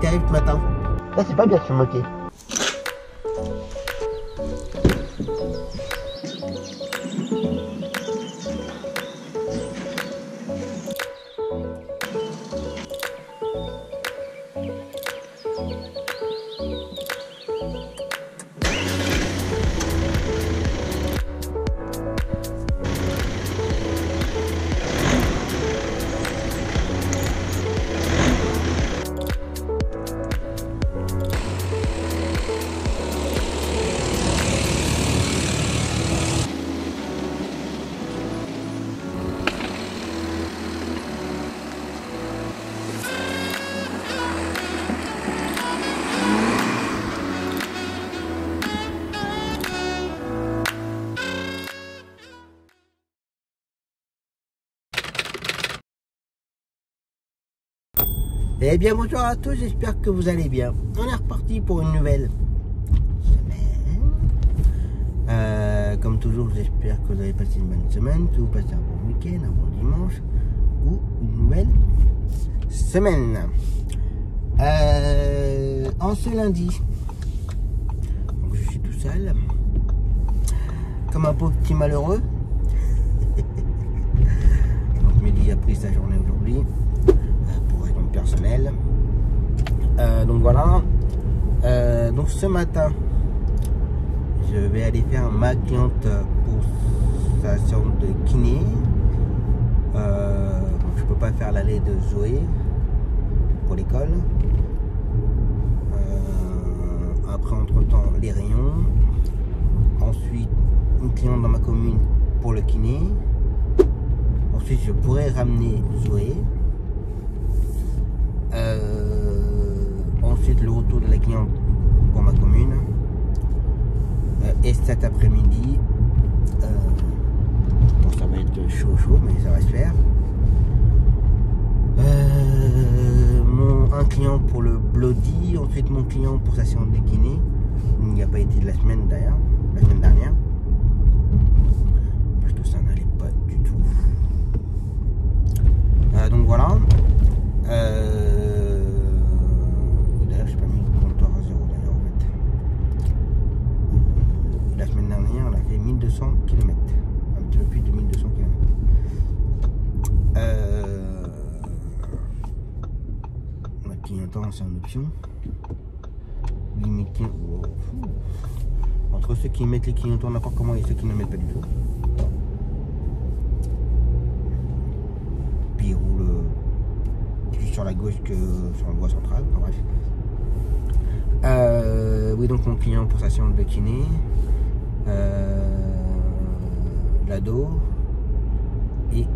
qui arrive ce matin. Là, c'est pas bien de se moquer. Eh bien bonjour à tous, j'espère que vous allez bien. On est reparti pour une nouvelle semaine. Comme toujours, j'espère que vous avez passé une bonne semaine, que vous passez un bon week-end, un bon dimanche ou une nouvelle semaine. En ce lundi, donc je suis tout seul, comme un pauvre petit malheureux. Donc Mehdi a pris sa journée aujourd'hui. Personnel. Donc voilà. Donc ce matin, je vais aller faire ma cliente pour sa séance de kiné. Donc je peux pas faire l'aller de Zoé pour l'école. Après entre-temps les rayons. Ensuite une cliente dans ma commune pour le kiné. Ensuite je pourrais ramener Zoé. Ensuite le retour de la cliente pour ma commune, et cet après-midi bon, ça va être chaud mais ça va se faire, un client pour le Bloody, ensuite mon client pour sa séance de kiné. Il n'y a pas été de la semaine d'ailleurs, la semaine dernière, parce que ça n'allait pas du tout. Donc voilà. D'ailleurs, j'ai pas mis le compteur à 0 d'ailleurs en fait. La semaine dernière, on a fait 1200 km. Un petit peu plus de 1200 km. La clignotant, c'est une option. Entre ceux qui mettent les clignotants n'importe comment et ceux qui ne mettent pas du tout. Puis il roule plus sur la gauche que sur la voie centrale. Enfin, bref. Oui, donc mon client pour sa séance de kiné, l'ado et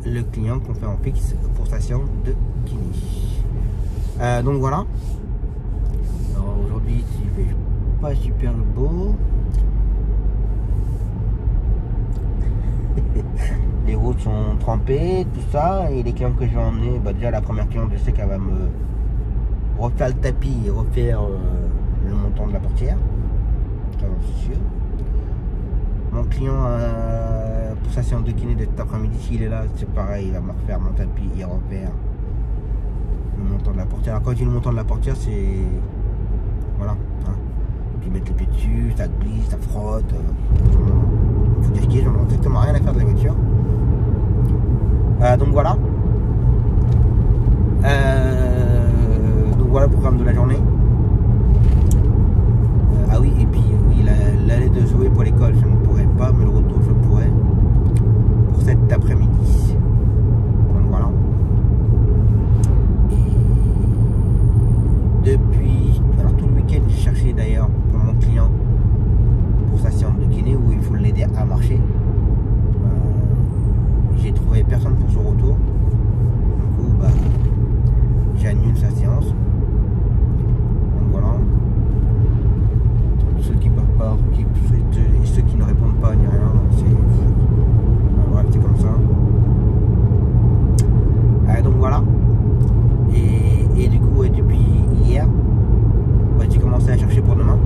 le client qu'on fait en fixe pour sa séance de kiné. Donc voilà. Alors aujourd'hui il fait pas super beau. Les routes sont trempées, tout ça, et les clients que je vais emmener, bah déjà la première cliente, je sais qu'elle va me refaire le tapis et refaire le montant de la portière, ça j'en suis sûr. Mon client pour sa séance de kiné de cet après-midi, s'il est là, c'est pareil, il va me refaire mon tapis et refaire le montant de la portière. Alors quand je dis le montant de la portière, c'est voilà, hein. Puis mettre les pieds dessus, ça glisse, ça frotte, faut dire qu'il j'en ai exactement rien à faire de la voiture. Donc voilà. Donc voilà le programme de la journée. Ah oui, et puis oui, l'aller de Zoé pour l'école, je ne pourrais pas, mais le retour, je pourrais pour cet après-midi. Donc voilà. Et depuis, alors tout le week-end, j'ai cherché d'ailleurs pour mon client pour sa séance de kiné où il faut l'aider à marcher. J'ai trouvé personne pour son retour. Du coup, bah, j'annule sa séance. Donc voilà. Ceux qui peuvent pas, et ceux qui ne répondent pas, ni rien, c'est voilà, c'est comme ça. Donc voilà. Et du coup, depuis hier, bah, j'ai commencé à chercher pour demain.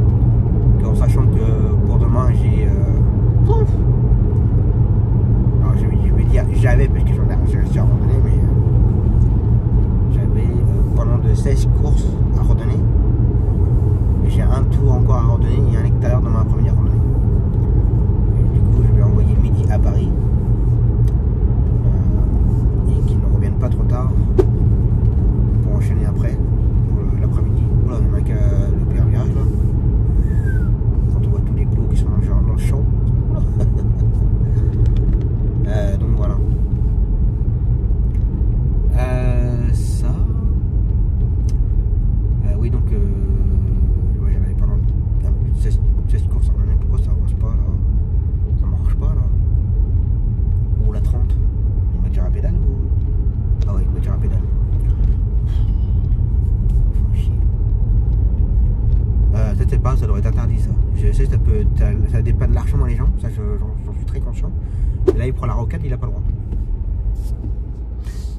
En sachant que pour demain, j'ai alors je vais dire j'avais, parce que j'en ai recherché à un moment donné, mais 16 courses à redonner. J'ai un tour encore à redonner et un hectare dans ma première randonnée. Et du coup, je vais envoyer midi à Paris. Et qu'ils ne reviennent pas trop tard pour enchaîner après, pour l'après-midi. Voilà, il y en a qu'à le pire virage là. Quand on voit tous les plots qui sont dans le champ. Donc voilà. Ça. Oui, donc. Ouais, j'en avais pas un peu plus de 16 courses en année. Pourquoi ça avance pas là? Ça marche pas là? Ou la 30? Une voiture à pédale ou. Ah ouais, une voiture à pédale. Ça c'est pas, ça devrait être interdit ça. Je sais, ça dépanne largement les gens, ça j'en suis très conscient. Et là il prend la rocade, il a pas le droit.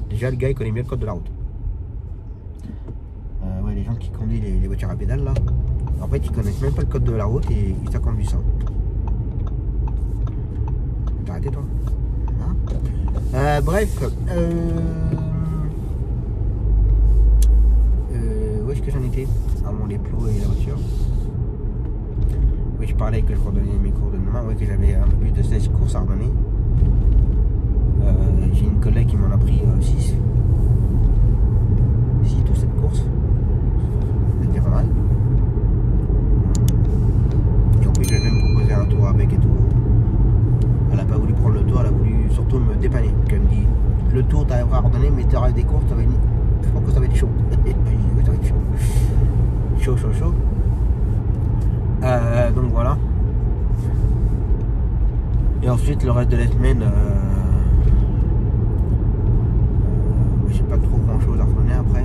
Déjà le gars il connaît bien le code de la route. Ouais, les gens qui conduisent les voitures à pédale là, en fait ils connaissent même pas le code de la route et ils conduisent ça. T'as arrêté toi hein? Bref, où est-ce que j'en étais? Ah bon, les plots et la voiture. Oui, je parlais que je redonnais mes cours de demain, oui, que j'avais un peu plus de 16 courses à redonner. J'ai une collègue qui m'en a pris 6 ou 7 courses. C'est déjà pas mal. Et en plus, je vais même proposer un tour avec et tout. Elle n'a pas voulu prendre le tour, elle a voulu surtout me dépanner. Donc elle me dit, le tour t'arriveras à redonner, mais tu auras des courses, je pense que ça va être chaud. Et puis, oui, ça va être chaud. Chaud. Donc voilà. Et ensuite le reste de la semaine, j'ai pas trop grand chose à redonner après.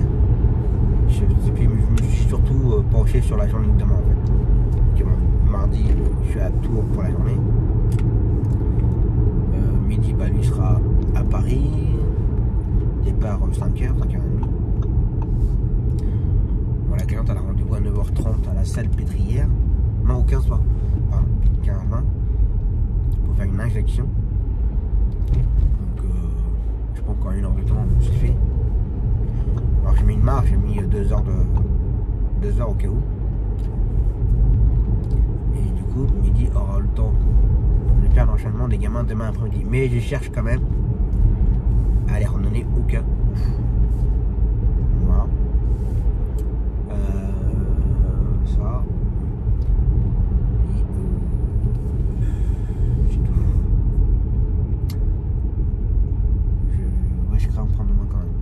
Je me suis surtout penché sur la journée de demain en fait. Donc, mardi, je suis à Tours pour la journée. Midi, bah, lui sera à Paris. Départ 5h, 5h30. Voilà, la cliente elle a rendez-vous à 9h30 à la salle pétrière. Non, au 15h. Pardon, 15h20. Pour faire une injection. Donc, je pense qu'en 1 heure de temps, c'est fait. Alors, j'ai mis une marge, j'ai mis 2 heures au cas où. Et du coup, midi aura le temps de faire l'enchaînement des gamins demain après-midi. Mais je cherche quand même à les randonner au cas où. Voilà. Ça. C'est tout. Je crains prendre de moi quand même.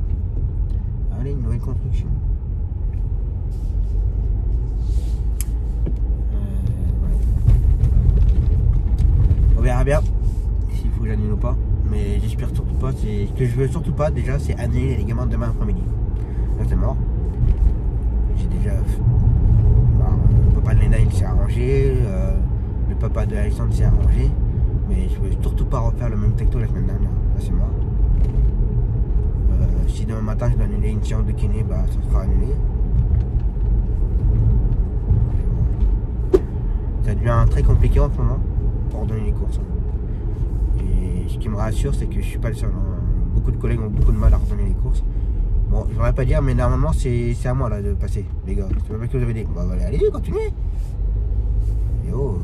Allez, une nouvelle construction. On verra bien s'il faut que j'annule ou pas. Mais j'espère surtout pas. Ce que je veux surtout pas déjà, c'est annuler les gamins demain après-midi. Là c'est mort. J'ai déjà. Le papa de Léna il s'est arrangé. Le papa de Alexandre s'est arrangé. Mais je veux surtout pas refaire le même texto la semaine dernière. Là c'est mort. Si demain matin je dois annuler une séance de kiné, bah ça sera annulé. Ça devient très compliqué en ce moment pour donner les courses. Et ce qui me rassure, c'est que je suis pas le seul. Hein. Beaucoup de collègues ont beaucoup de mal à redonner les courses. Bon, je voudrais pas dire, mais normalement c'est à moi là de passer, les gars. C'est pas parce que vous avez dit. Bah allez, continuez. Et oh.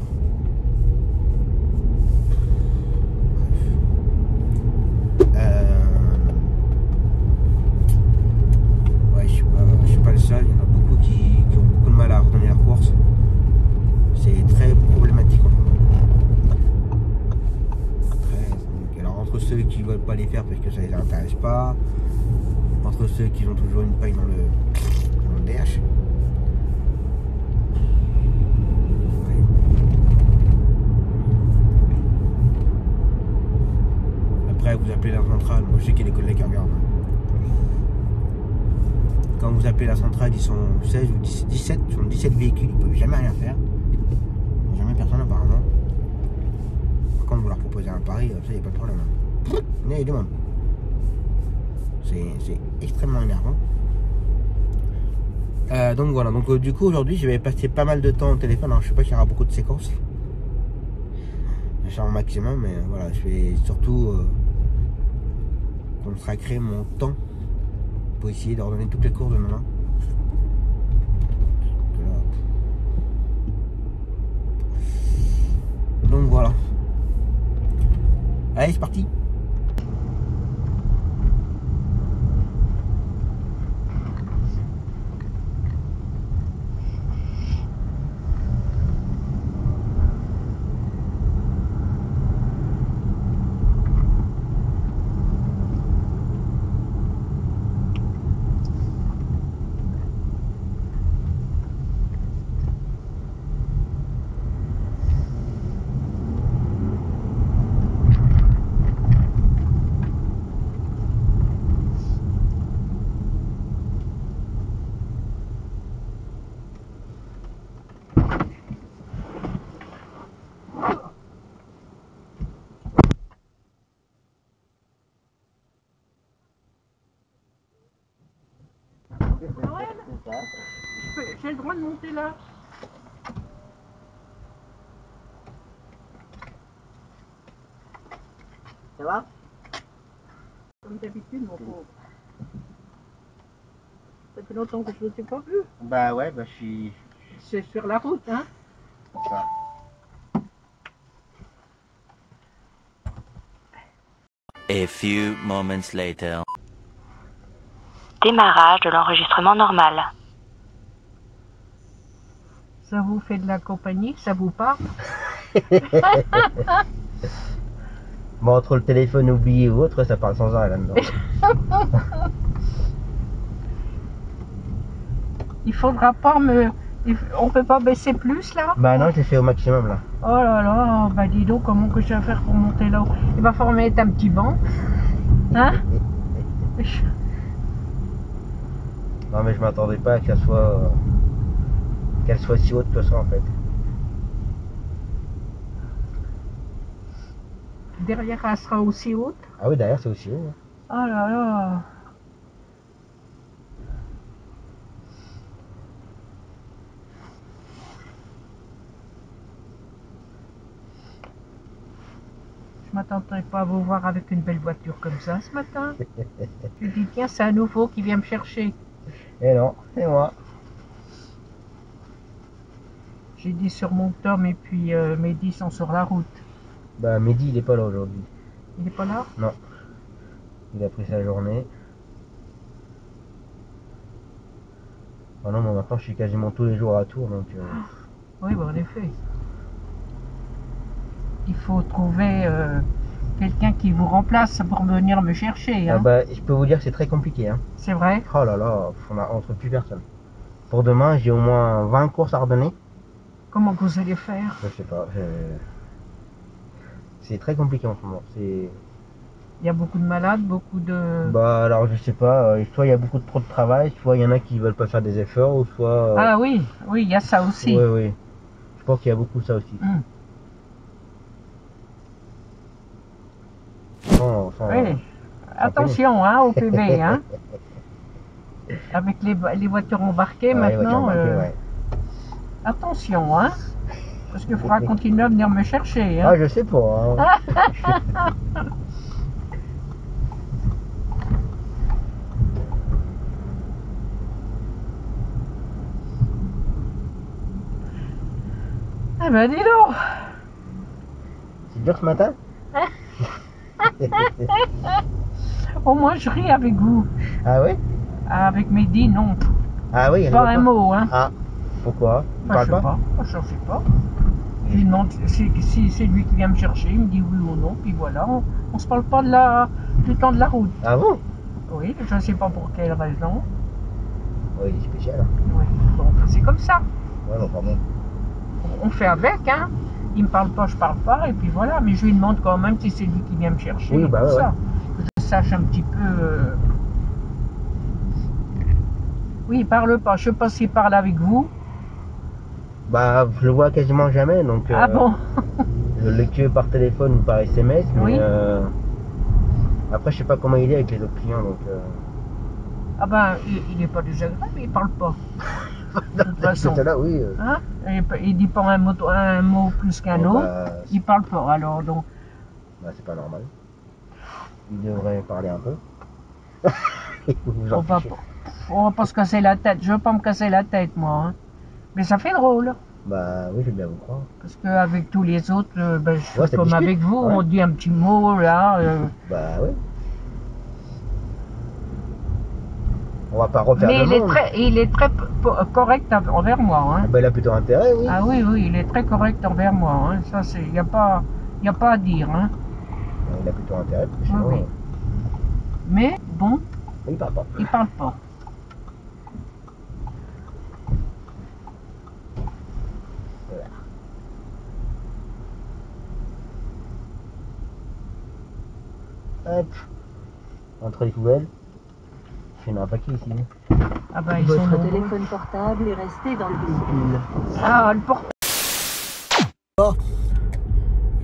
Ouais, je suis pas le seul. Il y en a beaucoup qui ont beaucoup de mal à redonner leurs courses. C'est très problématique en ce moment. Alors entre ceux qui ne veulent pas les faire parce que ça ne les intéresse pas, entre ceux qui ont toujours une paille dans le DH. Ouais. Après vous appelez la centrale, moi je sais qu'il y a des collègues qui regardent. Quand vous appelez la centrale, ils sont 16 ou 17, ils sont 17 véhicules, ils ne peuvent jamais rien faire. Jamais personne apparemment. Par contre vous leur proposez un pari, ça il n'y a pas de problème. Mais ils demandent. C'est extrêmement énervant. Donc voilà, donc du coup aujourd'hui je vais passer pas mal de temps au téléphone. Alors je sais pas s'il y aura beaucoup de séquences. Je vais faire un maximum, mais voilà, je vais surtout consacrer mon temps pour essayer de redonner toutes les courses de demain. Allez, c'est parti. J'ai le droit de monter là. Ça va? Comme d'habitude, mon pauvre. Ça fait longtemps que je ne t'ai pas vu. Bah ouais, bah je suis... C'est sur la route, hein. Ça. A few moments later. Démarrage de l'enregistrement normal. Ça vous fait de la compagnie, ça vous parle? Bon, entre le téléphone oublié ou autre, ça parle sans arrêt là-dedans. Il faudra pas me... On peut pas baisser plus là? Bah non, je l'ai fait au maximum là. Oh là là, bah dis donc, comment que je vais faire pour monter là-haut? Il va falloir mettre un petit banc. Hein? Non mais je m'attendais pas qu'elle soit si haute que ça en fait. Derrière, elle sera aussi haute. Ah oui, derrière c'est aussi haut. Hein. Oh là là. Je m'attendais pas à vous voir avec une belle voiture comme ça ce matin. Je dis tiens, c'est un nouveau qui vient me chercher. Et non, c'est moi. J'ai dit sur mon tome et puis Mehdi sont sur la route. Bah Mehdi il est pas là aujourd'hui. Il est pas là? Non. Il a pris sa journée. Ah non, mais maintenant je suis quasiment tous les jours à Tours donc... Oui, bah, en effet. Il faut trouver quelqu'un qui vous remplace pour venir me chercher. Hein. Ah bah je peux vous dire que c'est très compliqué. Hein. C'est vrai? Oh là là, on trouve plus personne. Pour demain j'ai au moins 20 courses à redonner. Comment vous allez faire? Je sais pas. C'est très compliqué en ce moment. Il y a beaucoup de malades, beaucoup de... Bah alors je sais pas, soit il y a beaucoup trop de travail, soit il y en a qui veulent pas faire des efforts, ou soit... Ah oui, oui, il y a ça aussi. Oui, oui. Je pense qu'il y a beaucoup ça aussi. Oui. Attention hein, au PV. Hein. Avec les voitures embarquées maintenant. Ouais. Attention, hein. Parce qu'il faudra continuer à venir me chercher. Hein. Ah, je sais pas. Hein. Eh ben dis donc. C'est dur ce matin? Au moins je ris avec vous. Ah oui? Avec Mehdi, non. Ah oui, Pas un mot, hein. Ah, pourquoi? Je sais pas. Je sais pas. Je lui demande si c'est lui qui vient me chercher, il me dit oui ou non, puis voilà. On se parle pas du temps de la route. Ah bon? Oui, je ne sais pas pour quelle raison. Oui, il est spécial. Oui, bon, c'est comme ça. Ouais, non, pardon. On fait avec, hein. Il me parle pas, je parle pas, et puis voilà. Mais je lui demande quand même si c'est lui qui vient me chercher. Oui, bah tout ouais, ça. Que je sache un petit peu. Oui, il parle pas. Je sais pas s'il parle avec vous. Bah, je le vois quasiment jamais, donc... Ah bon? Je l'ai que par téléphone ou par SMS, mais... Oui. Après, je sais pas comment il est avec les autres clients, donc... Ah ben, il est pas désagréable, mais il parle pas. De toute façon. Là, oui. Hein? Il dit pas un mot plus qu'un autre. Bah, Il parle pas, alors donc... bah, c'est pas normal. Il devrait parler un peu. On va pas se casser la tête. Je veux pas me casser la tête, moi. Hein. Mais ça fait drôle. Bah oui, je vais bien vous croire. Parce qu'avec tous les autres, ben, je suis Ouais, ça comme discute. avec vous, Ouais. on dit un petit mot là. Bah oui. On va pas refaire Mais le monde. il est très correct envers moi. Hein. Ah bah, il a plutôt intérêt, oui. Ah oui, oui, il est très correct envers moi. Hein. Ça, il n'y a pas à dire. Hein. Il a plutôt intérêt, parce que Oui, sinon, oui. Mais bon, il parle pas. il parle pas. Hop. Entre les poubelles. Il y en a un paquet ici. Ah bah, ils sont Votre nombreux. téléphone portable est resté dans le véhicule. Ah, le porte.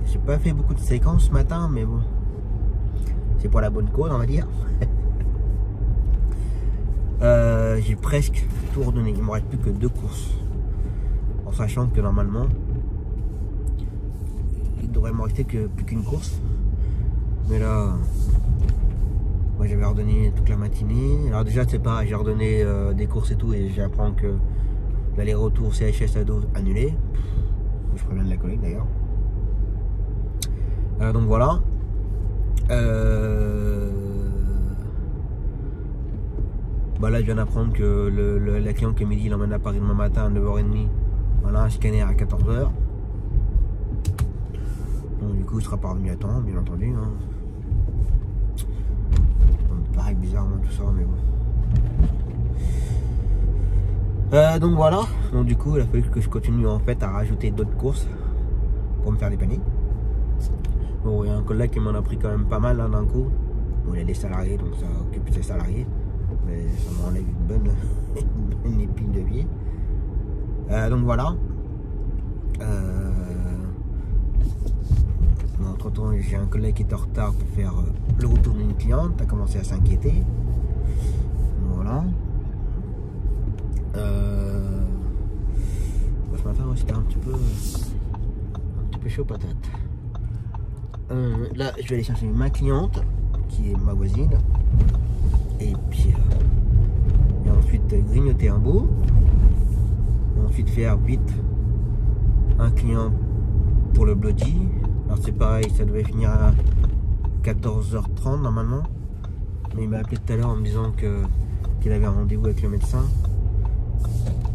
J'ai pas fait beaucoup de séquences ce matin, mais bon. C'est pour la bonne cause, on va dire. J'ai presque tout redonné. Il me reste plus que 2 courses. En sachant que normalement, il devrait me rester plus qu'une course. Mais là, moi j'avais redonné toute la matinée. Alors déjà c'est pareil, j'ai redonné des courses et tout, et j'apprends que l'aller-retour CHS Ado annulé. Je préviens de la collègue d'ailleurs. Donc voilà. Bah là je viens d'apprendre que la cliente que midi l'emmène à Paris demain matin à 9h30. Voilà, un scanner à 14h. Donc du coup il sera pas revenu à temps, bien entendu. Hein. Donc, pareil bizarrement tout ça, mais bon. Donc voilà. Donc du coup il a fallu que je continue en fait à rajouter d'autres courses pour me faire dépanner. Bon, il y a un collègue qui m'en a pris quand même pas mal là d'un coup. Bon, il y a des salariés, donc ça occupe ses salariés. Mais ça m'enlève une bonne épine de pied. Donc voilà. Entre temps, j'ai un collègue qui est en retard pour faire le retour d'une cliente. A commencé à s'inquiéter. Voilà. Ce matin, c'était un petit peu chaud patate. Là, je vais aller chercher ma cliente, qui est ma voisine, et puis et ensuite grignoter un bout, et ensuite faire vite un client pour le bloody. Alors c'est pareil, ça devait finir à 14h30 normalement, mais il m'a appelé tout à l'heure en me disant qu'il avait un rendez-vous avec le médecin,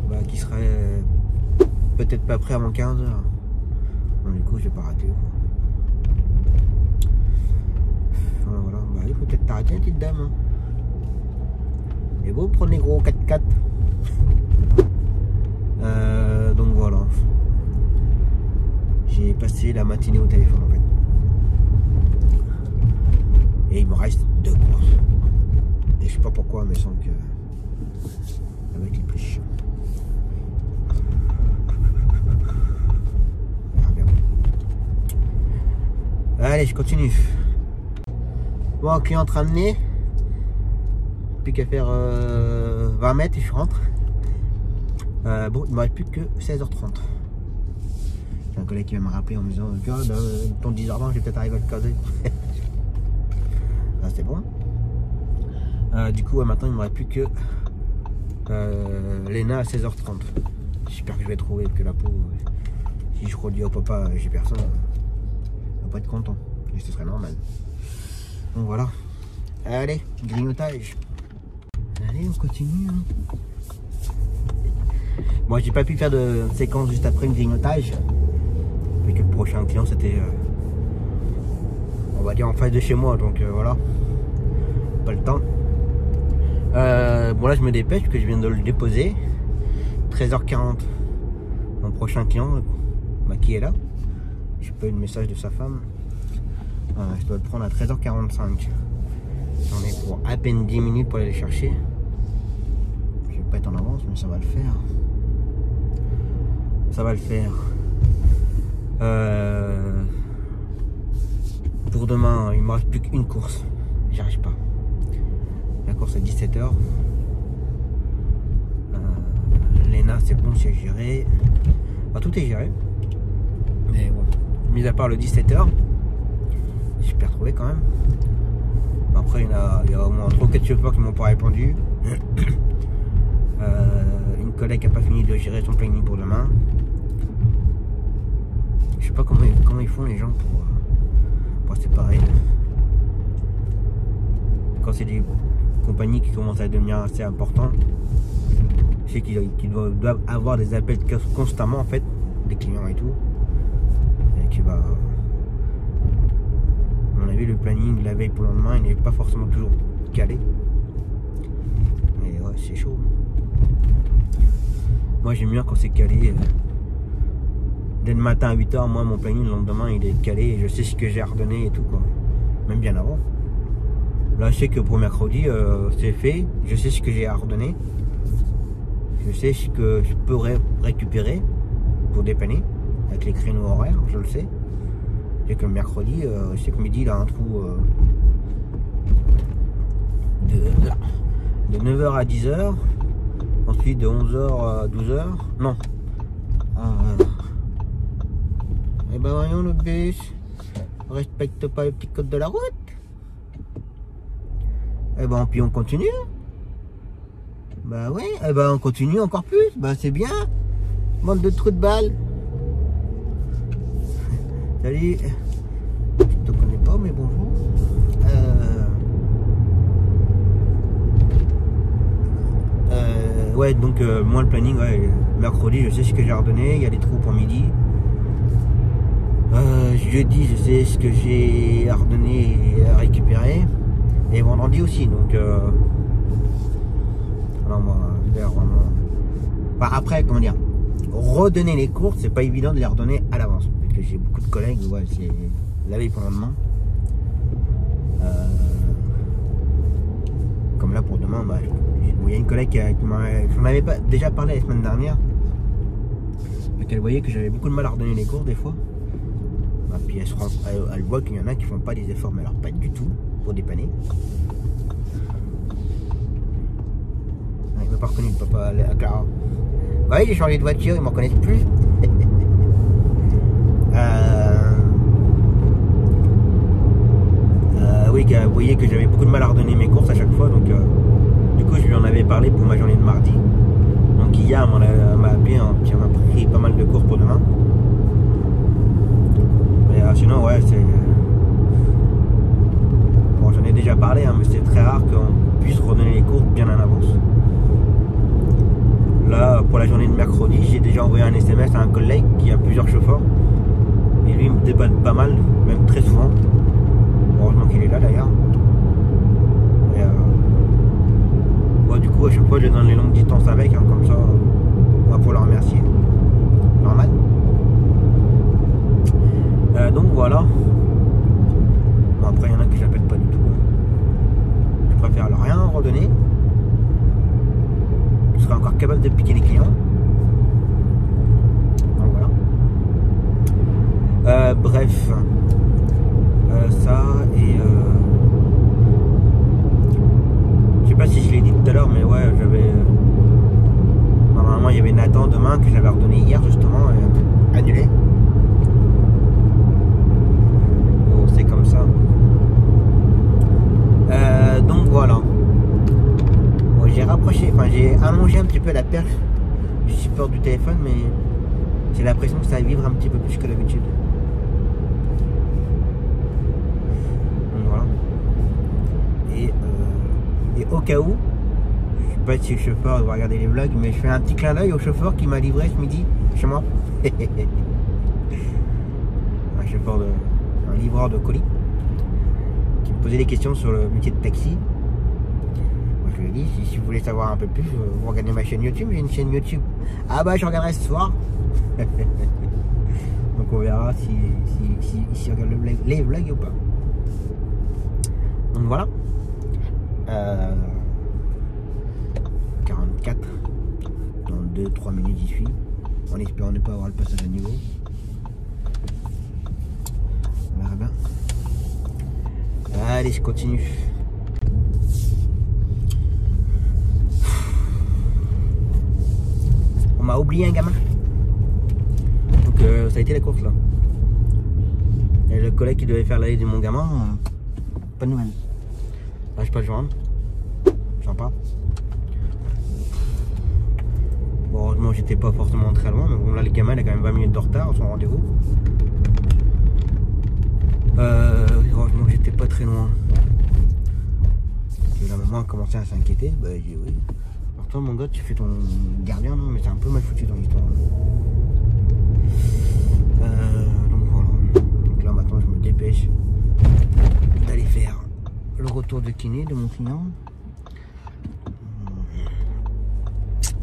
bah, qui serait peut-être pas prêt avant 15h. Bon, du coup je vais pas rater. Voilà, bah, il faut peut-être t'arrêter, petite dame. Hein. Et vous prenez gros 4x4. Donc voilà. J'ai passé la matinée au téléphone en fait. Et il me reste 2 courses. Et je sais pas pourquoi, mais sans que ça va être les plus chiants. Allez, je continue. Bon, client ramené. Plus qu'à faire 20 mètres et je rentre. Bon, il ne me reste plus que 16h30. J'ai un collègue qui va me rappeler en me disant ton 10h20, je vais peut-être arriver à le caser. Là, c'est bon. Du coup, maintenant, il ne me reste plus que Léna à 16h30. J'espère que je vais trouver, que la peau, si je redis au papa, j'ai personne, il va pas être content. Mais ce serait normal. Donc voilà. Allez, grignotage. Allez, on continue. Hein. Bon, j'ai pas pu faire de séquence juste après le grignotage. Mais que le prochain client, c'était, on va dire, en face de chez moi. Donc voilà. Pas le temps. Bon, là, je me dépêche parce que je viens de le déposer. 13h40. Mon prochain client, bah, qui est là. J'ai pas eu le message de sa femme. Je dois le prendre à 13h45. J'en ai pour à peine 10 minutes pour aller le chercher. Je vais pas être en avance, mais ça va le faire. Ça va le faire. Pour demain, il me reste plus qu'une course. J'y arrive pas. La course à 17h. Léna, c'est bon, c'est géré. Enfin, tout est géré. Mais bon, mis à part le 17h. J'espère trouver quand même. Après, il y a au moins 3 ou 4 chauffeurs qui m'ont pas répondu. Une collègue qui n'a pas fini de gérer son planning pour demain. Je sais pas comment ils font les gens pour séparer. Quand c'est des compagnies qui commencent à devenir assez importantes, je sais qu'ils doivent avoir des appels constamment en fait, des clients et tout. Et que bah, à mon avis, le planning la veille pour le lendemain, il n'est pas forcément toujours calé. Et ouais, c'est chaud. Moi j'aime bien quand c'est calé. Dès le matin à 8h, moi mon planning le lendemain il est calé et je sais ce que j'ai à redonner et tout quoi. Même bien avant. Là je sais que pour mercredi c'est fait, je sais ce que j'ai à redonner. Je sais ce que je peux récupérer pour dépanner avec les créneaux horaires, je le sais. Et que le mercredi, je sais que midi il a un trou de 9h à 10h, ensuite de 11h à 12h. Non. Eh ben voyons le bus, respecte pas le petit code de la route. Eh ben puis on continue. Bah oui, eh ben on continue encore plus, bah c'est bien. Bande de trous de balles. Salut. Je te connais pas mais bonjour. Ouais donc moi le planning, ouais, mercredi je sais ce que j'ai redonné, il y a des trous pour midi. Jeudi je sais ce que j'ai à redonner et à récupérer. Et vendredi aussi donc alors moi faire vraiment. Enfin, après comment dire, redonner les courses c'est pas évident de les redonner à l'avance parce que j'ai beaucoup de collègues, ouais, c'est la veille pour le lendemain. Comme là pour demain, bah, il y a une collègue qui j'en avais pas déjà parlé la semaine dernière, qu'elle voyait que j'avais beaucoup de mal à redonner les courses des fois. Bah, puis elle voit qu'il y en a qui font pas des efforts, mais alors pas du tout pour dépanner. Il m'a pas reconnu le papa à Clara. Bah oui, j'ai changé de voiture, ils m'en connaissent plus. Oui, vous voyez que j'avais beaucoup de mal à redonner mes courses à chaque fois, donc du coup je lui en avais parlé pour ma journée de mardi. Donc hier elle m'a appelé, hein, puis on a pris pas mal de courses pour demain. Mais sinon ouais c'est... Bon j'en ai déjà parlé, hein, mais c'est très rare qu'on puisse redonner les courses bien en avance. Là pour la journée de mercredi, j'ai déjà envoyé un SMS à un collègue qui a plusieurs chauffeurs. Et lui il me dépanne pas mal, même très souvent. Heureusement qu'il est là d'ailleurs. Et bon, du coup à chaque fois je donne les longues distances avec, hein, comme ça pour le remercier. Normal. Donc voilà. Bon après il y en a que j'appelle pas du tout. Je préfère leur rien redonner. Je serai encore capable de piquer les clients. Donc voilà. Bref. Ça et je sais pas si je l'ai dit tout à l'heure, mais ouais j'avais normalement il y avait Nathan demain que j'avais redonné hier justement annulé. Bon c'est comme ça. Donc voilà. Bon, j'ai rapproché, enfin j'ai allongé un petit peu la perche du support du téléphone, mais j'ai l'impression que ça va vivre un petit peu plus que d'habitude. Et au cas où, je sais pas si le chauffeur va regarder les vlogs, mais je fais un petit clin d'œil au chauffeur qui m'a livré ce midi chez moi. Un livreur de colis qui me posait des questions sur le métier de taxi. Moi je lui ai dit, si vous voulez savoir un peu plus, vous regardez ma chaîne YouTube, j'ai une chaîne YouTube. Ah bah je regarderai ce soir. Donc on verra si regarde les vlogs ou pas. Donc voilà. 44 dans 2-3 minutes j'y suis, en espérant ne pas avoir le passage à niveau. On verra bien. Allez je continue. On m'a oublié un gamin, donc ça a été la course là. Et le collègue qui devait faire l'aller de mon gamin, pas de nouvelles. Je peux le joindre. Sympa. Bon, heureusement j'étais pas forcément très loin, mais bon, là, le gamin, il a quand même 20 minutes de retard à son rendez-vous. Heureusement, j'étais pas très loin. Et la maman a commencé à s'inquiéter. Bah, j'ai dit oui. Alors, toi, mon gars, tu fais ton gardien, non? Mais c'est un peu mal foutu dans l'histoire. Donc voilà. Donc là, maintenant, je me dépêche d'aller faire le retour de kiné de mon client.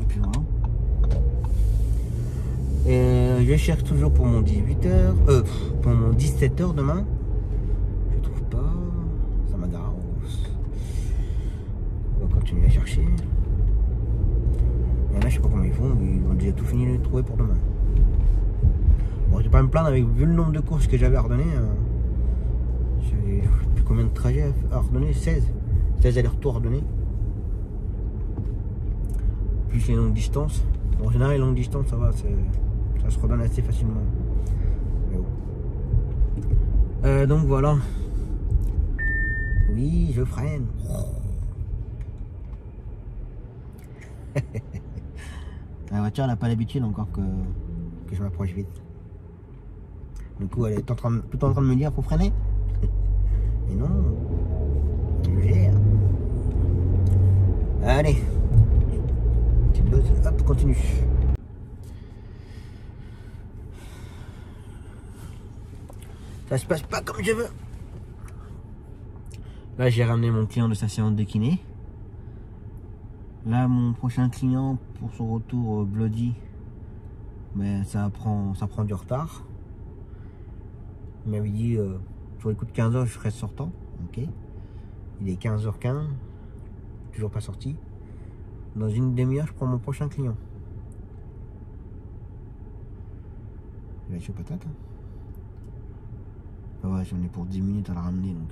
Et puis voilà. Et je cherche toujours pour mon 18h, pour mon 17h demain. Je trouve pas, ça m'agarre. On va continuer à chercher. Et là, je sais pas comment ils font, ils ont déjà tout fini de trouver pour demain. Bon, je vais pas me plaindre avec vu le nombre de courses que j'avais à redonner. J'ai plus combien de trajets à redonner? 16 allers-retours à redonner. Plus les longues distances. Bon, en général, les longues distances, ça va, ça se redonne assez facilement. Mais bon. Donc voilà. Oui, je freine. La voiture, elle n'a pas l'habitude encore que je m'approche vite. Du coup, elle est tout en train de me dire faut freiner. Mais non, je gère. Allez, petite buzz, hop, continue. Ça se passe pas comme je veux. Là, j'ai ramené mon client de sa séance de kiné. Là, mon prochain client pour son retour bloody, mais ça prend du retard. Il m'avait dit sur les coups de 15h je serai sortant. Ok. Il est 15h15, toujours pas sorti. Dans une demi-heure, je prends mon prochain client. Il va être chaud patate. Ah ouais, j'en ai pour 10 minutes à la ramener, donc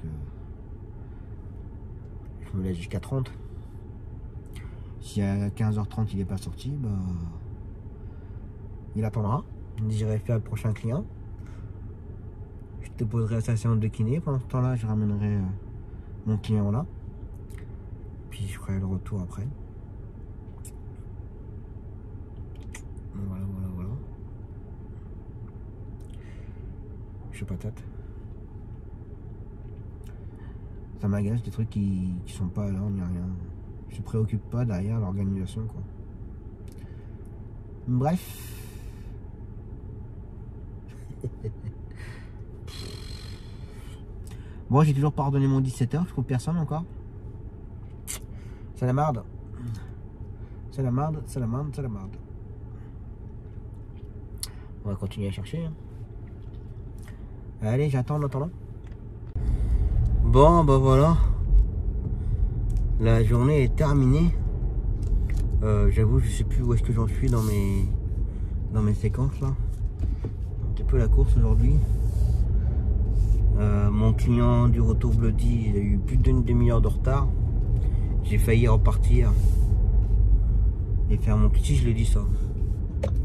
je me laisse jusqu'à 30. Si à 15h30 il n'est pas sorti, bah il attendra. J'irai faire le prochain client. Je te poserai à sa séance de kiné. Pendant ce temps-là, je ramènerai mon client là. Puis je ferai le retour après. Voilà. Je suis patate. Ça m'agace des trucs qui sont pas là, on n'y a rien. Je ne préoccupe pas derrière l'organisation, quoi. Bref. Bon, j'ai toujours pas redonné mon 17h, je trouve personne encore. C'est la marde. C'est la marde. On va continuer à chercher. Hein. Allez, j'attends en attendant. Bon, bah voilà. La journée est terminée. J'avoue, je sais plus où est-ce que j'en suis dans mes séquences là. Un petit peu la course aujourd'hui. Mon client du retour bloody, il a eu plus d'une demi-heure de retard. J'ai failli repartir et faire mon petit, je l'ai dit ça.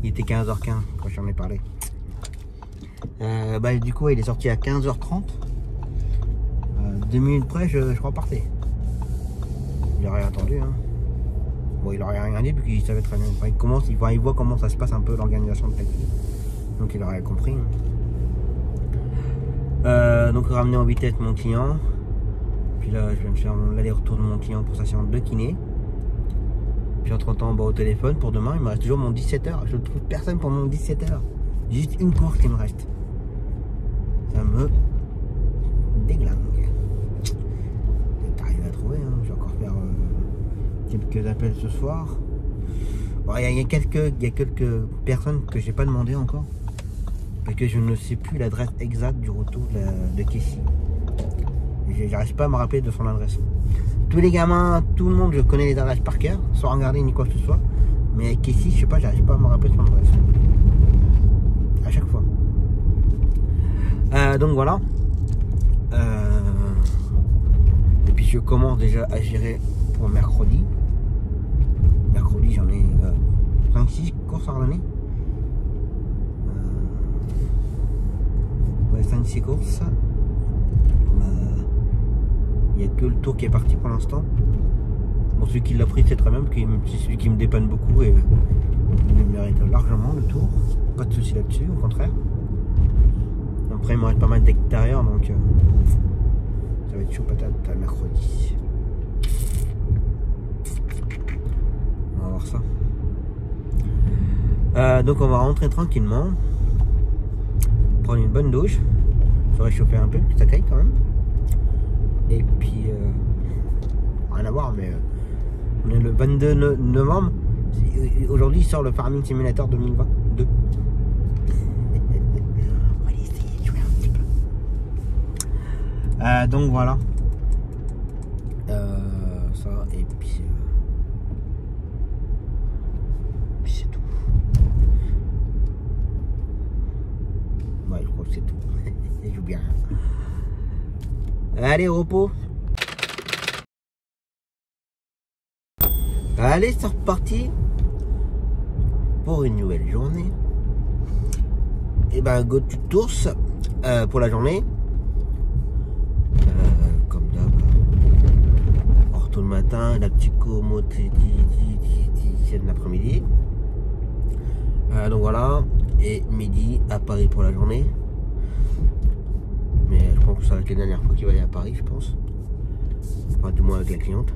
Il était 15h15 quand j'en ai parlé. Du coup, il est sorti à 15h30. 2 minutes près, je repartais. Il aurait attendu. Hein. Bon, il aurait rien dit vu qu'il savait très bien. Enfin, il voit comment ça se passe un peu l'organisation de taxi. Donc il aurait compris. Donc ramener en vitesse mon client. Puis là, je viens de faire l'aller-retour de mon client pour sa séance de kiné. Puis entre temps, au téléphone pour demain, il me reste toujours mon 17h. Je ne trouve personne pour mon 17h. Juste une course qui me reste. Ça me déglingue. T'arrives à trouver, hein. Je vais encore faire quelques appels ce soir. Bon, il y a quelques personnes que j'ai pas demandé encore. Parce que je ne sais plus l'adresse exacte du retour de Kessie. J'arrive pas à me rappeler de son adresse. Tous les gamins, tout le monde, je connais les adresses par cœur, sans regarder ni quoi que ce soit. Mais avec Kessie, je sais pas, j'arrive pas à me rappeler de son adresse. À chaque fois. Donc voilà. Et puis je commence déjà à gérer pour mercredi. Mercredi, j'en ai 5-6 courses à redonner. 5-6 courses. Il n'y a que le tour qui est parti pour l'instant. Bon, celui qui l'a pris, c'est très bien, parce que c'est celui qui me dépanne beaucoup et il ne mérite largement le tour. Pas de souci là-dessus, au contraire. Après, il me reste pas mal d'extérieur, donc ça va être chaud patate à mercredi. On va voir ça. Donc on va rentrer tranquillement, prendre une bonne douche, se réchauffer un peu, ça caille quand même. Et puis, rien à voir, mais on est le 22 novembre. Aujourd'hui sort le Farming Simulator 2022. On va essayer de jouer un petit peu. Donc voilà. Ça, et puis c'est tout. Ouais, je crois que c'est tout. Je joue bien. Allez, au repos. Allez, c'est reparti pour une nouvelle journée. Et ben, go to tours pour la journée. Comme d'hab, on retourne le matin, la psychomotricienne l'après-midi. Donc voilà, et midi à Paris pour la journée. Mais je pense que ça va être la dernière fois qu'il va aller à Paris, je pense. Enfin, du moins avec la cliente.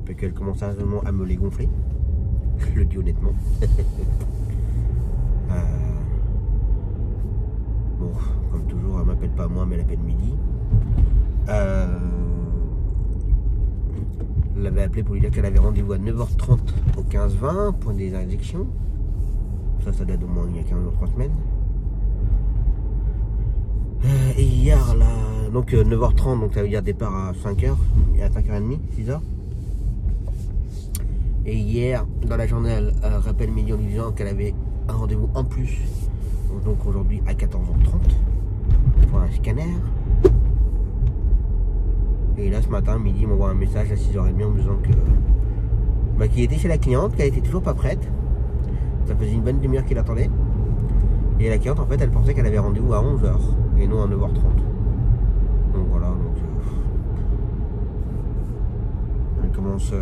Fait qu'elle commence sérieusement à me les gonfler. Je le dis honnêtement. Bon, comme toujours, elle m'appelle pas moi, mais elle appelle Midi. Elle l'avait appelé pour lui dire qu'elle avait rendez-vous à 9h30 au 15-20 pour des injections. Ça date au moins il y a 15 jours, 3 semaines. Et hier, là, donc 9h30, donc ça veut dire départ à 5h, à 5h30, 6h. Et hier, dans la journée, elle rappelle Midi en lui disant qu'elle avait un rendez-vous en plus. Donc aujourd'hui à 14h30 pour un scanner. Et là, ce matin, Midi m'envoie un message à 6h30 en me disant que qu'il était chez la cliente, qu'elle était toujours pas prête. Ça faisait une bonne demi-heure qu'il attendait. Et la cliente, en fait, elle pensait qu'elle avait rendez-vous à 11h et non à 9h30. Donc voilà, donc elle commence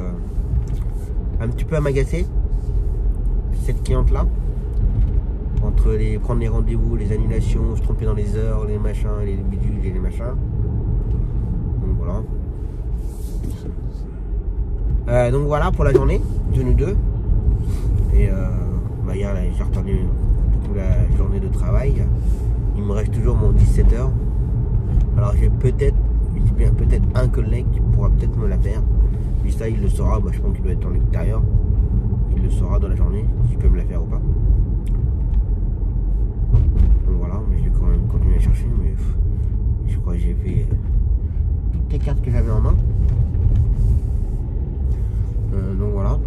un petit peu à m'agacer, cette cliente-là. Entre prendre les rendez-vous, les annulations, se tromper dans les heures, les machins, les bidules et les machins. Donc voilà. Donc voilà pour la journée de nous deux. Et hier j'ai retenu toute la journée de travail. Il me reste toujours mon 17h. Alors j'ai peut-être un collègue qui pourra peut-être me la faire. Puis ça il le saura, je pense qu'il doit être en extérieur. Il le saura dans la journée si je peux me la faire ou pas. Donc voilà, mais je vais quand même continuer à chercher, mais je crois que j'ai fait toutes les cartes que j'avais en main. Donc voilà.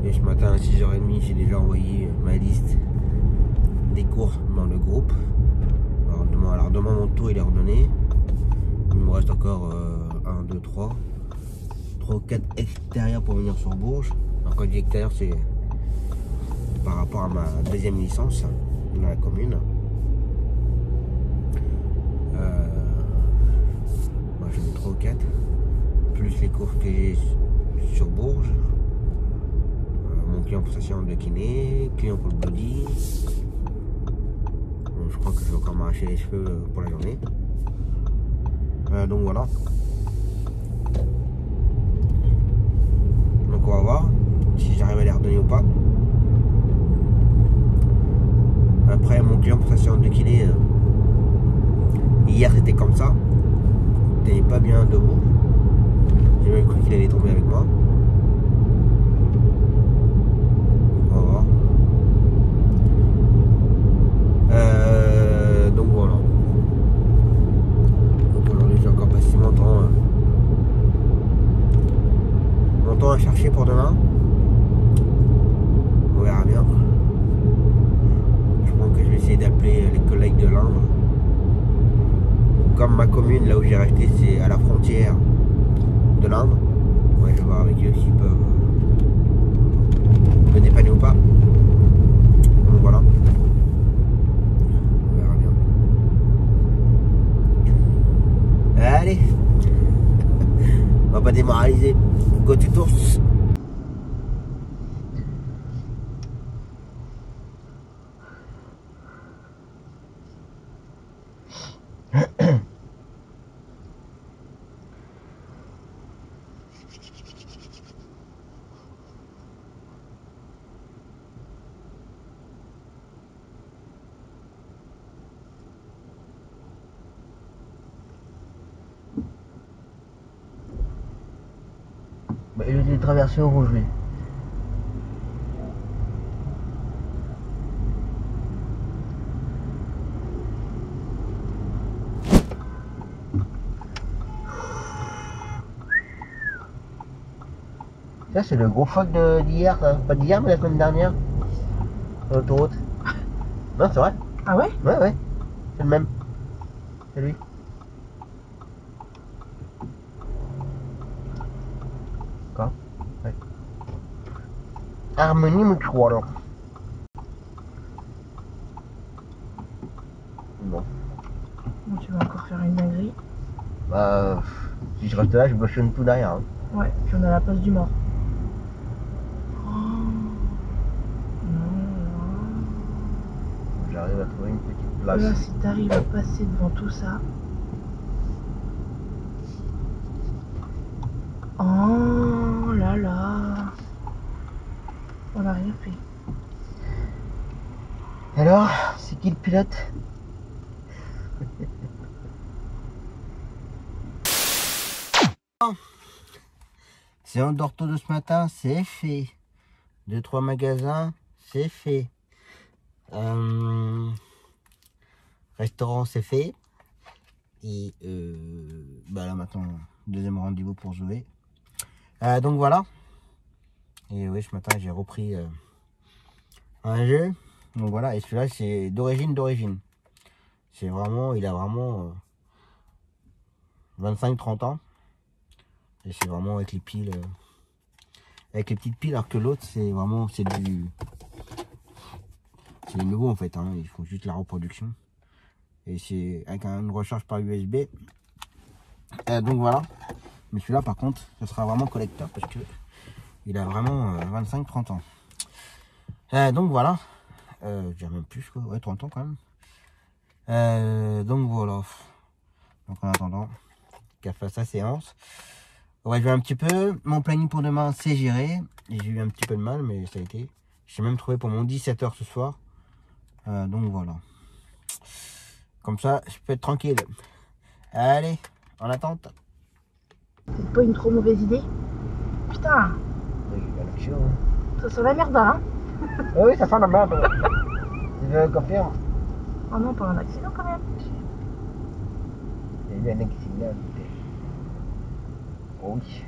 Et ce matin à 6h30, j'ai déjà envoyé ma liste des cours dans le groupe. Alors demain mon tour il est redonné. Il me reste encore 1, 2, 3 ou 4 extérieurs pour venir sur Bourges. Alors quand je dis extérieur, c'est par rapport à ma deuxième licence dans la commune. Moi j'en ai 3 ou 4 plus les cours que j'ai sur Bourges. Mon client pour sa séance de kiné, client pour le body. Donc, je crois que je vais encore m'arracher les cheveux pour la journée. Donc voilà. Donc on va voir si j'arrive à les redonner ou pas. Après mon client pour sa séance de kiné, hier c'était comme ça. Il n'était pas bien debout. J'ai même cru qu'il allait tomber avec moi. Donc voilà. Donc aujourd'hui j'ai encore passé mon temps à chercher pour demain. On verra bien. Je pense que je vais essayer d'appeler les collègues de l'Indre. Comme ma commune, là où j'ai racheté, c'est à la frontière de l'Indre. Ouais, je vais voir avec eux s'ils peuvent me dépanner ou pas. Donc voilà. Allez, on va pas démoraliser. Go to tours. traverser au rouge, lui. Ça, c'est le gros phoque d'hier, pas d'hier, mais la semaine dernière. Sur l'autoroute. Non, c'est vrai. Ah ouais? Ouais, ouais. C'est le même. C'est lui. Quoi? Ouais. Harmonie Mutual. Bon. Bon, tu vas encore faire une dinguerie. Bah, si je reste là, je bouchonne tout derrière. Hein. Ouais, puis on a la place du mort. Oh. Non. J'arrive à trouver une petite place. Là, si t'arrives à passer devant tout ça. Oh là là. On n'a rien fait. Alors, c'est qui le pilote? Séance d'ortho de ce matin, c'est fait. 2-3 magasins, c'est fait. Restaurant, c'est fait. Et bah là maintenant, deuxième rendez-vous pour Zoé. Donc voilà. Et oui, ce matin j'ai repris un jeu. Donc voilà, et celui-là c'est d'origine. C'est vraiment, il a vraiment 25-30 ans. Et c'est vraiment avec les piles, avec les petites piles, alors que l'autre c'est vraiment, c'est nouveau en fait, hein. Ils font juste la reproduction. Et c'est avec une recharge par USB. Donc voilà. Mais celui-là par contre, ce sera vraiment collecteur parce que il a vraiment 25-30 ans. Donc voilà. Je dirais même plus quoi. Ouais, 30 ans quand même. Donc voilà. Donc en attendant qu'elle fasse sa séance. On va jouer un petit peu. Mon planning pour demain c'est géré. J'ai eu un petit peu de mal mais ça a été. J'ai même trouvé pour mon 17h ce soir. Donc voilà. Comme ça je peux être tranquille. Allez, en attente. C'est pas une trop mauvaise idée. Putain, ça sent la merde hein. Oui, ça sent la merde. Je confirme. Oh non, pas un accident quand même. Il y a eu un accident. Oh oui.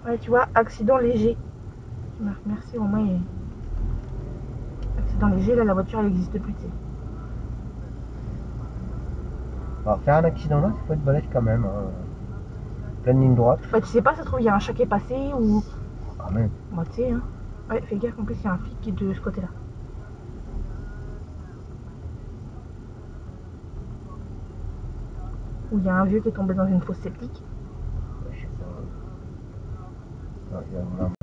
Ouais, tu vois, accident léger. Merci, au moins. Accident léger, là, la voiture, elle n'existe plus, tu sais. Alors, faire un accident là, c'est pas être balèze quand même. Hein. Pleine ligne droite. Bah, tu sais pas, ça se trouve, il y a un chat qui est passé ou. Quand même. Bah, tu sais, hein. Ouais, fais gaffe, en plus, il y a un flic qui est de ce côté-là. Ou il y a un vieux qui est tombé dans une fosse septique. Je sais pas. Non, il y a une lame.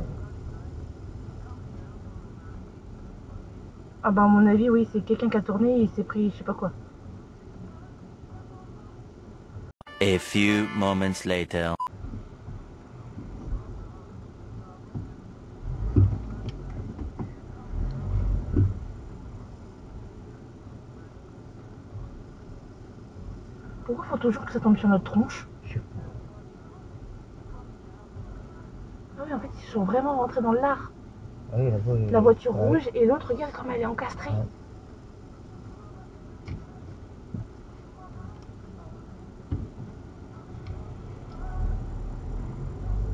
Ah, bah, à mon avis, oui, c'est quelqu'un qui a tourné et il s'est pris, je sais pas quoi. A few moments later. Pourquoi faut toujours que ça tombe sur notre tronche? Je sais pas. Ah oui, en fait, ils sont vraiment rentrés dans l'art. Ah oui, La voiture rouge et l'autre, regarde comme elle est encastrée. Ouais.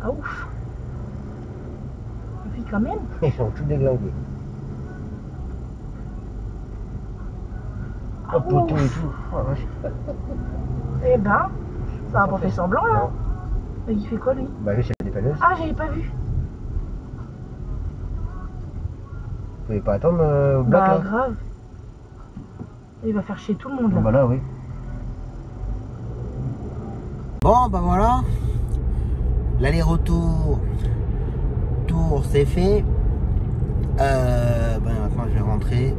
Ah ouf. Et puis quand même. Ils sont tous déglingués. Ah Au poteau et ouf. tout. Oh, vache. Eh ben, ça a pas fait semblant là. Non. Mais il fait quoi lui? Bah lui c'est la dépanneuse. Ah, j'avais pas vu. Vous pouvez pas attendre au bloc Bah là. grave. Il va faire chier tout le monde là. Bah là oui. Bon bah voilà. L'aller-retour tour c'est fait. Ben maintenant je vais rentrer.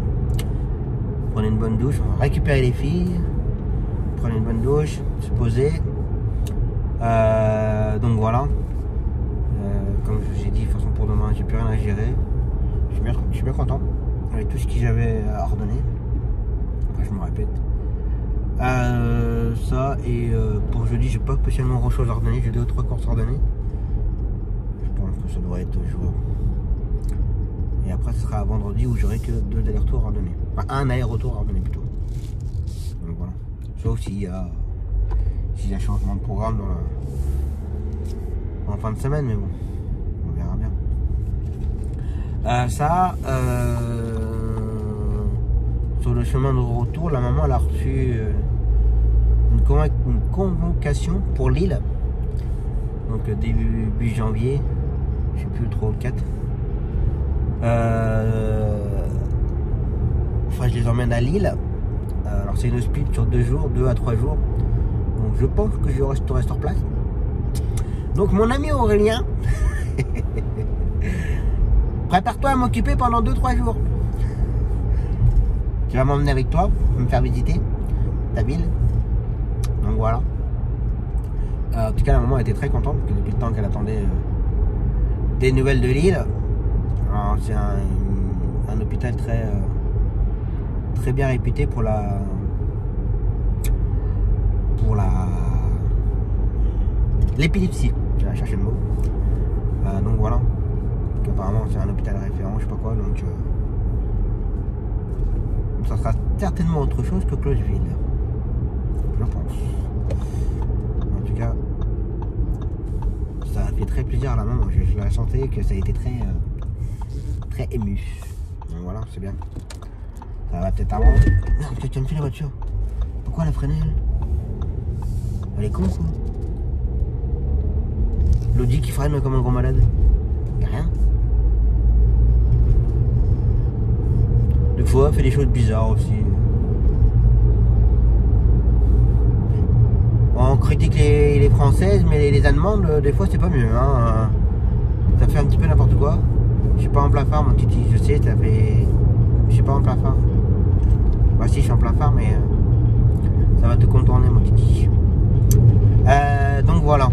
Prendre une bonne douche, on va récupérer les filles. Prendre une bonne douche, se poser. Donc voilà. Comme je vous ai dit, de toute façon pour demain j'ai plus rien à gérer. Je suis bien content avec tout ce que j'avais ordonné. Enfin, je me répète. Ça et pour jeudi j'ai pas spécialement grand chose à ordonner. J'ai 2 ou 3 courses ordonnées. ça devrait être jouable. Et après, ce sera vendredi où j'aurai que 2 allers-retours à donner. Enfin, un aller-retour à donner plutôt. Donc voilà. Sauf s'il y a changement de programme en fin de semaine, mais bon, on verra bien. Sur le chemin de retour, la maman elle a reçu une convocation pour Lille. Donc début janvier, je sais plus trop, le 4. Enfin, je les emmène à Lille. Alors c'est une split sur 2 jours, 2 à 3 jours. Donc je pense que je resterai sur place. Donc mon ami Aurélien, prépare-toi à m'occuper pendant 2-3 jours. Tu vas m'emmener avec toi, me faire visiter ta ville. Donc voilà. En tout cas, la maman était très contente parce que depuis le temps qu'elle attendait des nouvelles de Lille. C'est un hôpital très bien réputé pour l'épilepsie. Je vais chercher le mot. Donc voilà. Donc, apparemment, c'est un hôpital référent, je sais pas quoi. Donc ça sera certainement autre chose que Closeville, je pense. En tout cas, ça a fait très plaisir à la maman. Je la sentais que ça a été très ému. Donc voilà, c'est bien. Ça va peut-être avant. Non, tu me fais la voiture. Pourquoi elle a freiné elle est con quoi. L'audi qui freine comme un gros malade. Y'a rien. Des fois, elle fait des choses bizarres aussi. On critique les Françaises, mais les Allemandes, des fois, c'est pas mieux. Hein. Ça fait un petit peu n'importe quoi. Je suis pas en plein phare, mon titi. Je sais, ça fait. Je suis pas en plein phare. Bah, si, je suis en plein phare, mais ça va te contourner, mon titi. Donc voilà.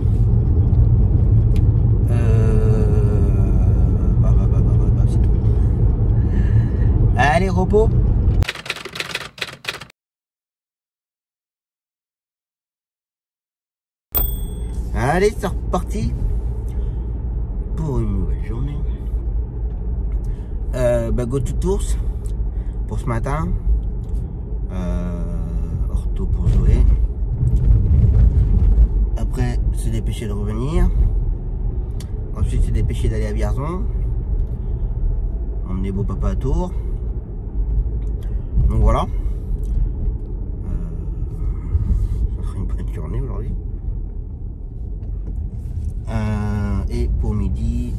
C'est tout. Allez, repos. Allez, c'est reparti pour une nouvelle journée. Go to Tours pour ce matin. Ortho pour Zoé. Après, se dépêcher de revenir. Ensuite, se dépêcher d'aller à Vierzon. Emmener beau papa à Tours. Donc voilà. Ça sera une bonne journée aujourd'hui. Et pour midi,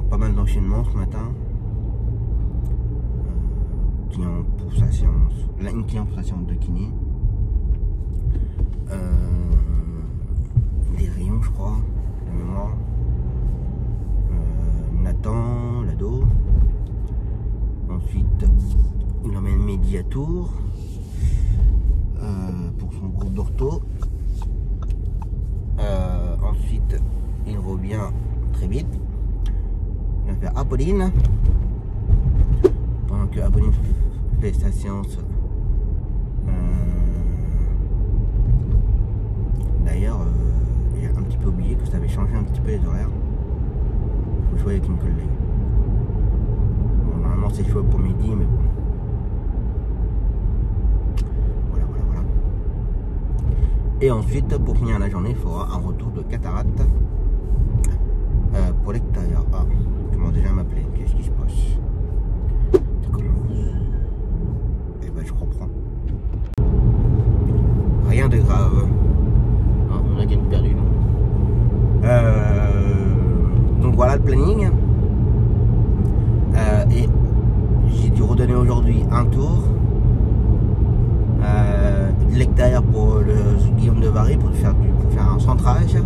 pas mal d'enchaînements ce matin. Client pour sa séance. Là, une cliente pour sa séance de kiné. Des rayons, je crois, de mémoire. Nathan, l'ado. Ensuite, il emmène Mehdi à Tours pour son groupe d'ortho. Ensuite, il revient très vite. Il va faire Apolline. Pendant que Apolline fait sa séance. D'ailleurs, j'ai un petit peu oublié que ça avait changé un petit peu les horaires. Il faut jouer avec une collègue. Bon, normalement, c'est chaud pour midi, mais bon. Voilà. Et ensuite, pour finir la journée, il faudra un retour de cataracte pour l'extérieur. Ah, comment déjà m'appeler? Qu'est-ce qui se passe? Eh ben, je reprends. Rien de grave. Ah, on a gagné perdu. Donc voilà le planning. Et j'ai dû redonner aujourd'hui un tour. De l'extérieur pour le Guillaume de Vary pour faire un centrage.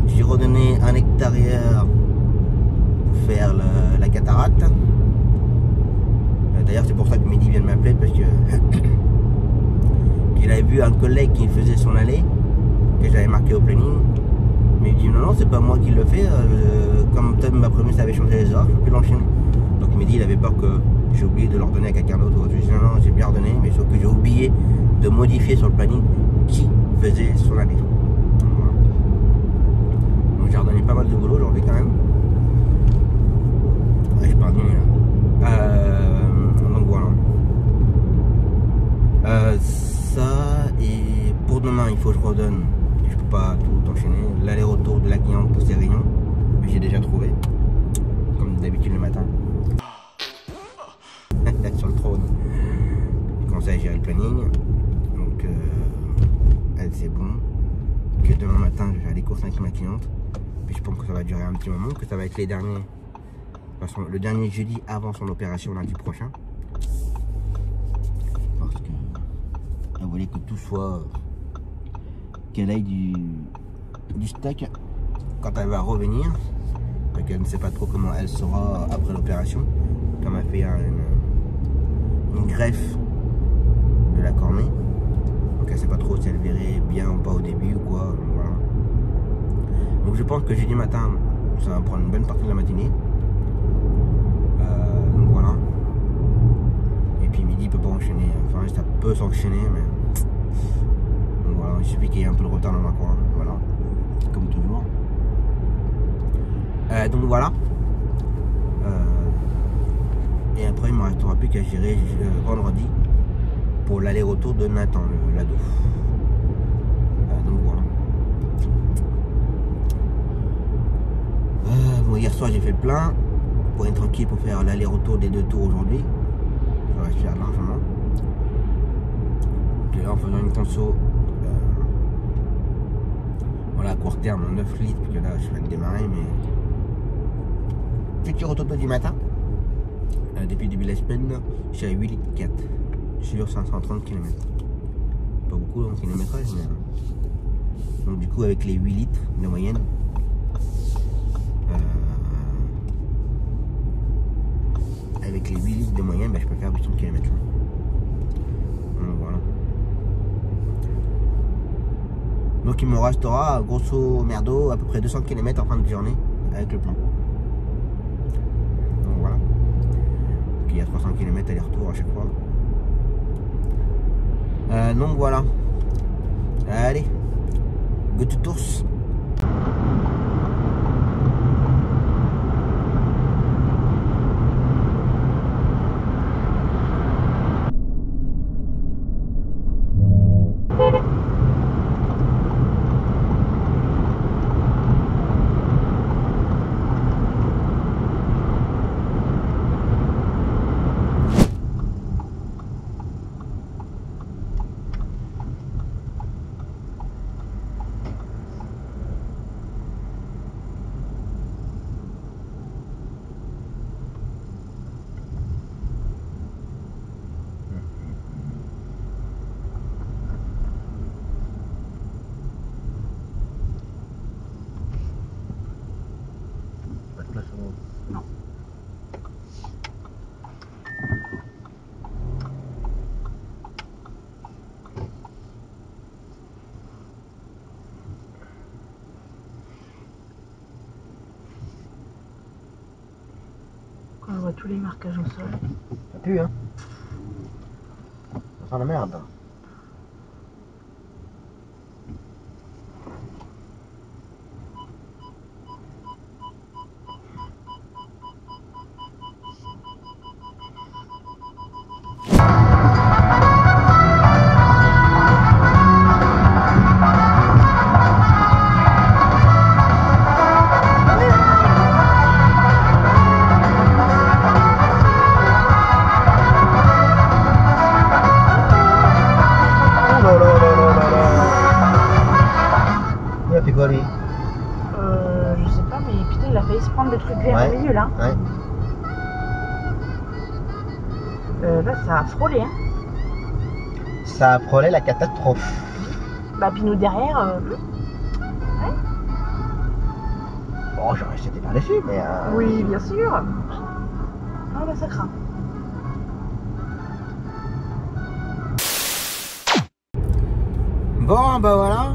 J'ai redonné un extérieur pour faire la cataracte. D'ailleurs c'est pour ça que Mehdi vient de m'appeler parce que il avait vu un collègue qui faisait son allée que j'avais marqué au planning. Mais il dit non c'est pas moi qui le fais. Comme Tom m'a promis ça avait changé les heures, je peux plus l'enchaîner. Donc Mehdi il avait peur que j'ai oublié de l'ordonner à quelqu'un d'autre. Je dis non j'ai bien ordonné mais sauf que j'ai oublié de modifier sur le planning qui faisait son allée. Voilà. Donc j'ai donné pas mal de boulot aujourd'hui quand même. Ouais, je parle bien là. Donc voilà. Ça, et pour demain, il faut que je redonne. Je peux pas tout enchaîner. L'aller-retour de la cliente pour ses réunions. Mais j'ai déjà trouvé. Comme d'habitude le matin. Sur le trône. J'ai commencé à gérer le planning. Donc, c'est bon. Que demain matin, je vais faire des courses avec ma cliente. Puis je pense que ça va durer un petit moment. Que ça va être les derniers. Le dernier jeudi avant son opération lundi prochain. Parce que elle voulait que tout soit. Qu'elle aille du stock quand elle va revenir. Parce qu'elle ne sait pas trop comment elle sera après l'opération. Comme elle fait une greffe de la cornée. Donc elle sait pas trop si elle verrait bien ou pas au début ou quoi. Voilà. Donc je pense que jeudi matin, ça va prendre une bonne partie de la matinée. Donc voilà. Et puis midi peut pas enchaîner. Enfin ça peut s'enchaîner mais. Donc voilà, il suffit qu'il y ait un peu de retard dans ma coin. Voilà. Comme toujours. Donc voilà. Et après il ne me restera plus qu'à gérer vendredi pour l'aller-retour de Nathan, l'ado. Donc voilà. Bon, hier soir j'ai fait le plein pour être tranquille pour faire l'aller-retour des 2 tours aujourd'hui. Ça va se faire largement. Et là en faisant une conso voilà à court terme 9 litres parce que là je vais le démarrer mais petit retour du matin. Depuis le début de la semaine, je suis à 8 litres 4 sur 530 km. Pas beaucoup en kilométrage, mais. Donc, du coup, avec les 8 litres de moyenne, avec les 8 litres de moyenne, bah, je peux faire 800 km. Donc, voilà. Donc, il me restera grosso merdo à peu près 200 km en fin de journée avec le plan. Il y a 300 km aller-retour à chaque fois. Donc voilà. Allez, go to Tours. Non. Quand on voit tous les marquages au sol. Ça pue, hein. Ça sent la merde. Je sais pas, mais putain, il a failli se prendre des trucs verts au milieu là. Ouais. Là, ça a frôlé, hein. Ça a frôlé la catastrophe. Bah, puis nous derrière. Ouais. Bon, j'aurais été par-dessus, mais. Oui, bien sûr. Ah, bah, ça craint. Bon, bah voilà.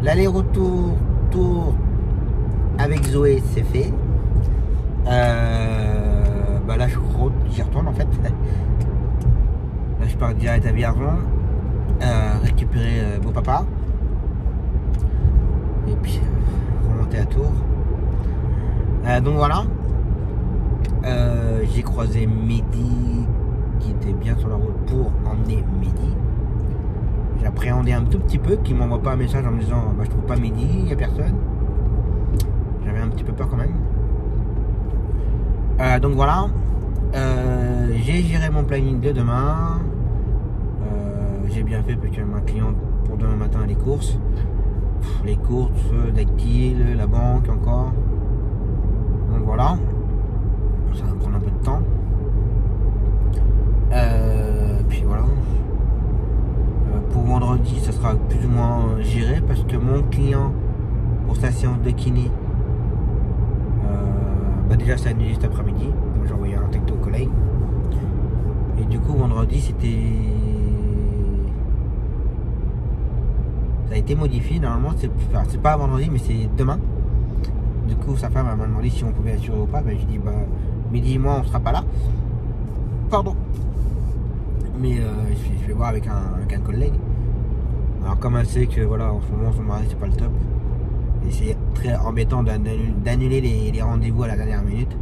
L'aller-retour tour avec Zoé, c'est fait. Bah là, j'y retourne en fait. Là, je pars direct à Vierzon, récupérer beau papa. Et puis, sortais à Tours. Donc voilà. J'ai croisé Mehdi qui était bien sur la route pour emmener Mehdi. J'appréhendais un tout petit peu qu'il m'envoie pas un message en me disant bah, je trouve pas Mehdi, il n'y a personne. J'avais un petit peu peur quand même. Donc voilà. J'ai géré mon planning de demain. J'ai bien fait parce que ma cliente pour demain matin les courses. Les courses, Dactyle, la banque encore. Donc voilà. Ça va prendre un peu de temps. Puis voilà. Pour vendredi, ça sera plus ou moins géré parce que mon client pour sa séance de kiné, déjà c'est annulé cet après-midi. Donc j'ai envoyé un texto au collègue. Et du coup vendredi ça a été modifié. Normalement c'est pas vendredi mais c'est demain. Du coup sa femme m'a demandé si on pouvait assurer ou pas. Ben, j'ai dit bah Mehdi et moi on sera pas là. Pardon. Mais je vais voir avec un collègue. Alors comme elle sait que voilà en ce moment son mari c'est pas le top. Et c'est très embêtant d'annuler les rendez-vous à la dernière minute.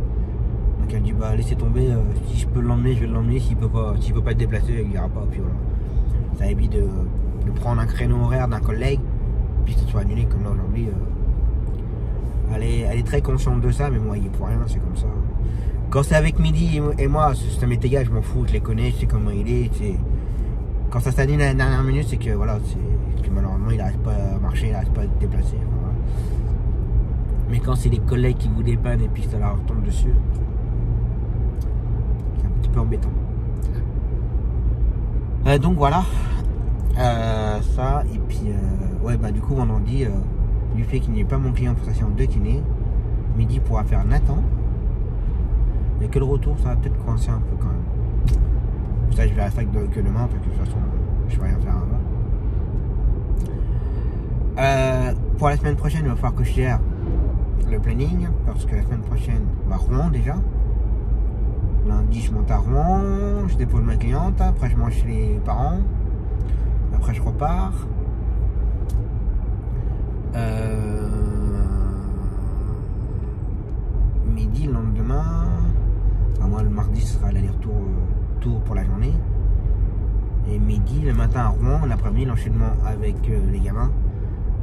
Donc elle dit bah laissez tomber, si je peux l'emmener je vais l'emmener, s'il peut pas être déplacé il ira pas. Puis voilà. Ça évite de prendre un créneau horaire d'un collègue puis que ça soit annulé comme là aujourd'hui. Elle est très consciente de ça mais moi il est pour rien, c'est comme ça. Quand c'est avec Mehdi et moi, ça m'est égal, je m'en fous, je les connais, je sais comment il est. Quand ça s'annule à la dernière minute, c'est que voilà, c'est que malheureusement il n'arrive pas à marcher, il n'arrive pas à se déplacer. Enfin, voilà. Mais quand c'est les collègues qui vous dépannent et puis ça leur retombe dessus, c'est un petit peu embêtant. Donc voilà, ça, et puis ouais, bah du coup vendredi, du fait qu'il n'y ait pas mon client pour sa séance de kiné, Mehdi pourra faire Nathan. Mais que le retour, ça va peut-être coincer un peu quand même. Ça, je verrai ça que demain, parce que de toute façon, je ne vais rien faire avant. Pour la semaine prochaine, il va falloir que je gère le planning, parce que la semaine prochaine, on va à Rouen déjà. Lundi, je monte à Rouen, je dépose ma cliente, après je mange chez les parents, après je repars. Midi, le lendemain. Moi le mardi ce sera l'aller-retour tour pour la journée. Et midi le matin à Rouen, l'après-midi l'enchaînement avec les gamins.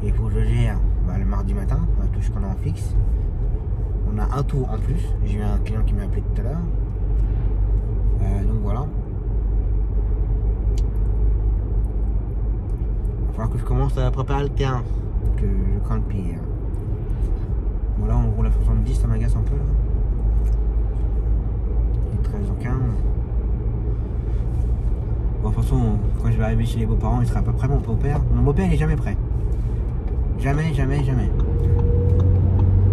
Et il faut que je gère le mardi matin, tout ce qu'on a en fixe. On a un tour en plus. J'ai eu un client qui m'a appelé tout à l'heure. Donc voilà. Il va falloir que je commence à préparer le terrain. Que je crains le pire. Voilà, on roule à 70, ça m'agace un peu. 13h15. Bon, de toute façon, quand je vais arriver chez les beaux-parents, il sera pas prêt, mon beau-père. Mon beau-père, il est jamais prêt. Jamais, jamais, jamais. Donc,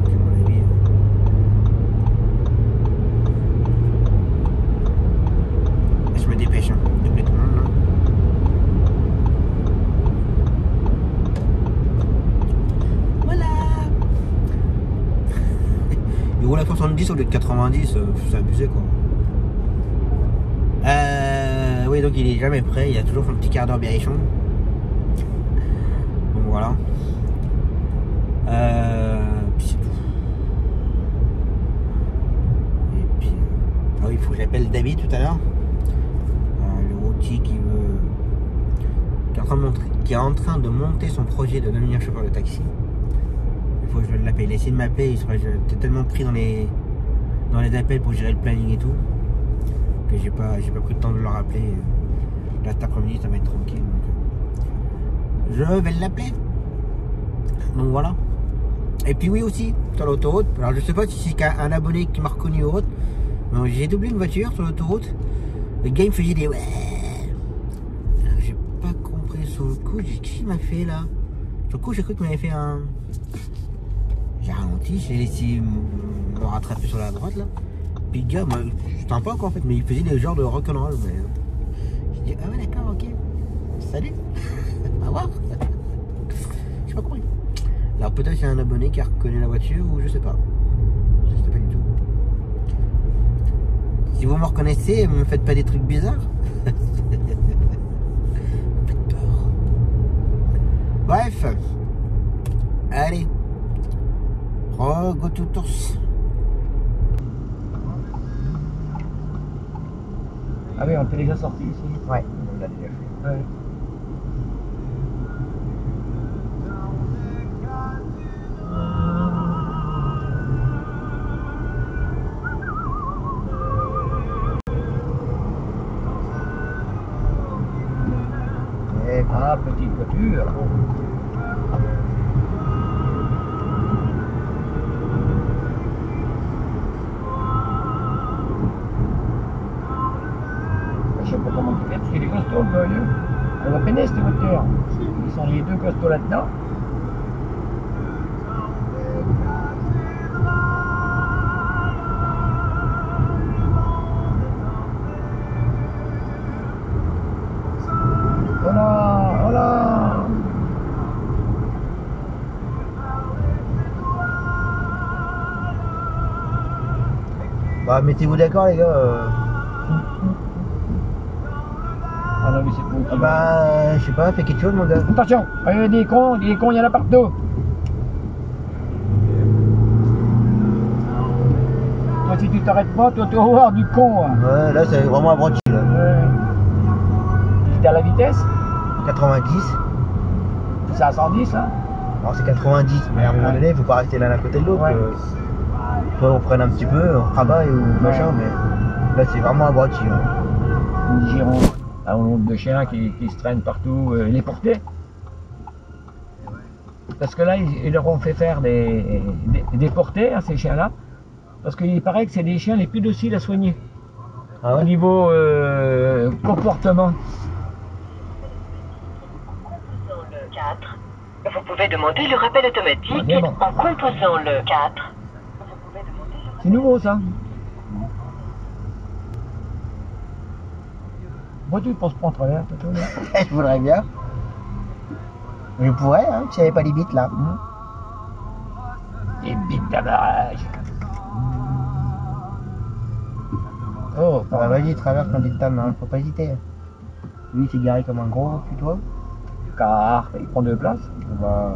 à mon avis, je me dépêche, hein. Doubler tout le monde, là. Voilà. Il roule à 70 au lieu de 90, c'est abusé, quoi. Oui, donc il est jamais prêt, il a toujours son petit quart d'heure biérichon. Donc voilà. Puis c'est tout. Et puis, ah oui, il faut que j'appelle David tout à l'heure. Le routier qui est en train de monter son projet de devenir chauffeur de taxi. Il faut que je l'appelle. Il a essayé de m'appeler, j'étais tellement pris dans les appels pour gérer le planning et tout. J'ai pas pris le temps de le rappeler. Là cet après-midi ça va être tranquille. Donc, je vais l'appeler. Donc voilà. Et puis oui aussi, sur l'autoroute. Alors je sais pas si c'est un abonné qui m'a reconnu ou autre. Mais j'ai doublé une voiture sur l'autoroute. Le gars il me faisait des ouais. J'ai pas compris sur le coup. Qu'est-ce qu'il m'a fait là? Sur le coup j'ai cru qu'il m'avait fait un. J'ai ralenti, j'ai laissé me rattraper sur la droite là. Puis le gars, je t'en pas quoi en fait, mais il faisait des genres de rock'n'roll. Mais je dis ah ouais d'accord, ok. Salut. Au revoir. J'ai pas compris. Alors peut-être qu'il y a un abonné qui a reconnu la voiture ou je sais pas. Je sais pas du tout. Si vous me reconnaissez, me faites pas des trucs bizarres. Faites peur. Bref. Allez. Oh, go to tours. Ah oui, on était déjà sorti ici. Ouais, on l'a déjà fait. Ouais. Ah, petite voiture. Je sais pas comment tu fais, parce qu'il est costaud le gars. Elle va peiner cette voiture. Ils sont les deux costauds là-dedans. Voilà, voilà. Bah, mettez-vous d'accord, les gars. Ah non, mais c'est pour Ah bah, je sais pas, fais quelque chose, mon gars. Attention, il y a des cons, il y en a partout. Toi, si tu t'arrêtes pas, toi, tu vas voir du con. Hein. Ouais, là, c'est vraiment abruti, là. Ouais. T'es à la vitesse? 90. C'est à 110, hein? Alors, c'est 90, mais à un moment donné, il faut pas rester l'un à côté de l'autre. Ouais. Soit on freine un petit peu, on travaille ou machin, mais là, c'est vraiment abruti. Hein. Une giron, un nombre de chiens qui se traînent partout, les portées. Parce que là, ils leur ont fait faire des portées à ces chiens-là. Parce qu'il paraît que c'est des chiens les plus dociles à soigner. Ah Au ouais? niveau comportement. Le 4. Vous pouvez demander le rappel automatique On est bon. en composant le 4. C'est nouveau ça. Moi tu ne penses pas en travers, toi, là. Je voudrais bien. Je pourrais, hein, si j'avais pas les bits là. Les bites d'amarrage. Oh, Ah, vas-y, traverse mon dictame, hein, faut pas hésiter. Lui, il s'est garé comme un gros putois. car il prend 2 places. Bah.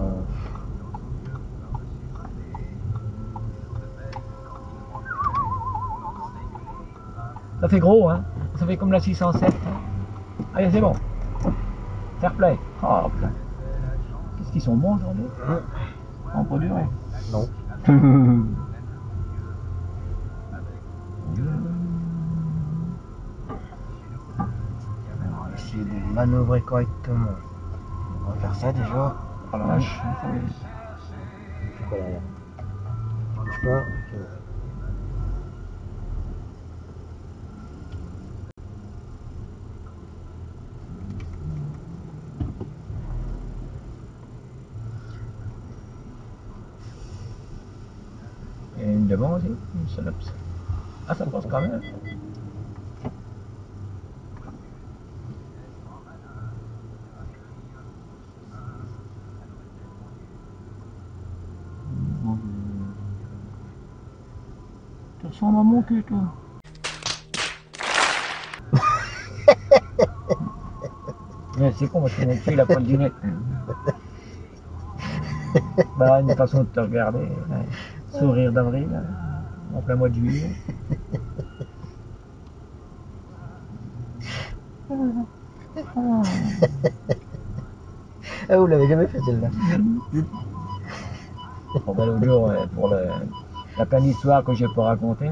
Ça fait gros, hein. Ça fait comme la 607. Allez, c'est bon. Fair play. Oh, putain. Qu'est-ce qu'ils sont bons aujourd'hui? On peut durer. Non. On va essayer de manœuvrer correctement. On va faire ça déjà. Oh la vache. C'est quoi derrière? Je sais pas. Et une devant aussi, une synopsis. Ah, ça passe quand même. Tu ressembles à mon cul, toi. Mais c'est con parce que mon cul, il a pas de lunettes. Bah, une façon de te regarder. Ouais. Sourire d'avril, en plein mois de juillet. Ah, vous l'avez jamais fait celle-là. Bon, ben, l'autre jour, pour la plein d'histoires que j'ai pas raconter.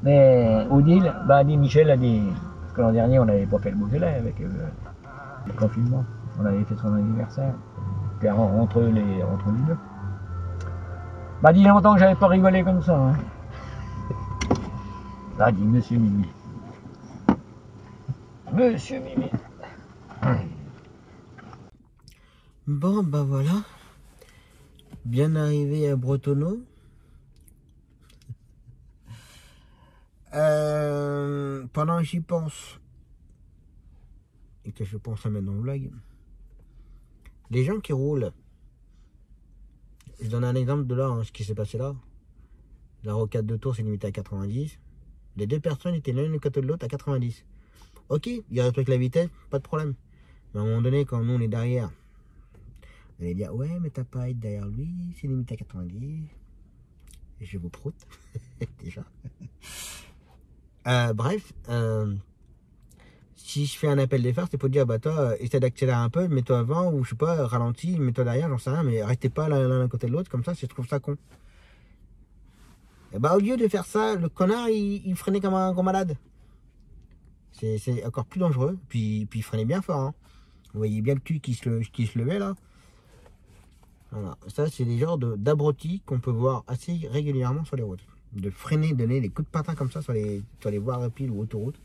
Mais Odile, bah, dit Michel a dit, parce que l'an dernier, on n'avait pas fait le Beaujolais avec le confinement. On avait fait son anniversaire. Puis entre les deux. Bah, dit longtemps que j'avais pas rigolé comme ça. Hein. Bah, dit Monsieur Mimi. Monsieur Mimi. Bon, bah voilà. Bien arrivé à Bretonneau. Pendant que j'y pense, et que je pense à mettre dans le vlog, les gens qui roulent, je donne un exemple de là, hein, ce qui s'est passé là. La rocade de Tours c'est limité à 90. Les deux personnes étaient l'un du côté de l'autre à 90. Ok, il respecte la vitesse, pas de problème. Mais à un moment donné, quand nous on est derrière, vous allez dire ouais mais t'as pas à être derrière lui, c'est limité à 90. Et je vous proute, déjà. Bref, si je fais un appel des phares, c'est pour dire, bah toi, essaie d'accélérer un peu, mets-toi avant, ou je sais pas, ralentis, mets-toi derrière, j'en sais rien, mais restez pas l'un à côté de l'autre, comme ça, je trouve ça con. Et bah au lieu de faire ça, le connard, il freinait comme un gros malade. C'est encore plus dangereux, puis il freinait bien fort, hein. Vous voyez bien le cul qui se levait, là. Voilà, ça c'est des genres d'abrutis qu'on peut voir assez régulièrement sur les routes. De freiner, donner des coups de patin comme ça sur les voies rapides ou autoroutes.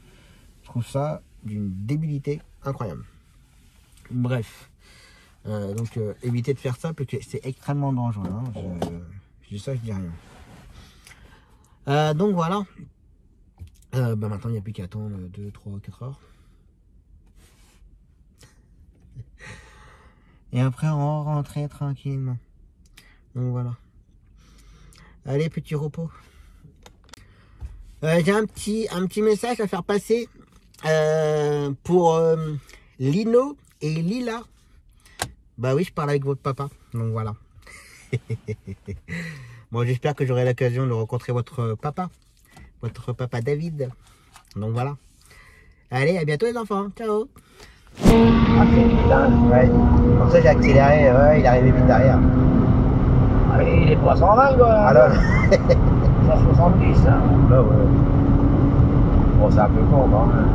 Je trouve ça d'une débilité incroyable. Bref, donc évitez de faire ça parce que c'est extrêmement dangereux. Hein. Je dis ça, je dis rien. Donc voilà. Bah maintenant il n'y a plus qu'à attendre 2, 3, 4 heures. Et après, on va rentrer tranquillement. Donc voilà. Allez, petit repos. J'ai un petit message à faire passer pour Lino et Lila. Bah oui, je parle avec votre papa. Donc voilà. Bon, j'espère que j'aurai l'occasion de rencontrer votre papa David. Donc voilà. Allez, à bientôt les enfants. Ciao. Ouais. Comme ça j'ai accéléré, ouais, il est arrivé vite derrière. Allez, il est pas 120 quoi. Alors 170 hein. Là ouais. Bon c'est un peu con quand même.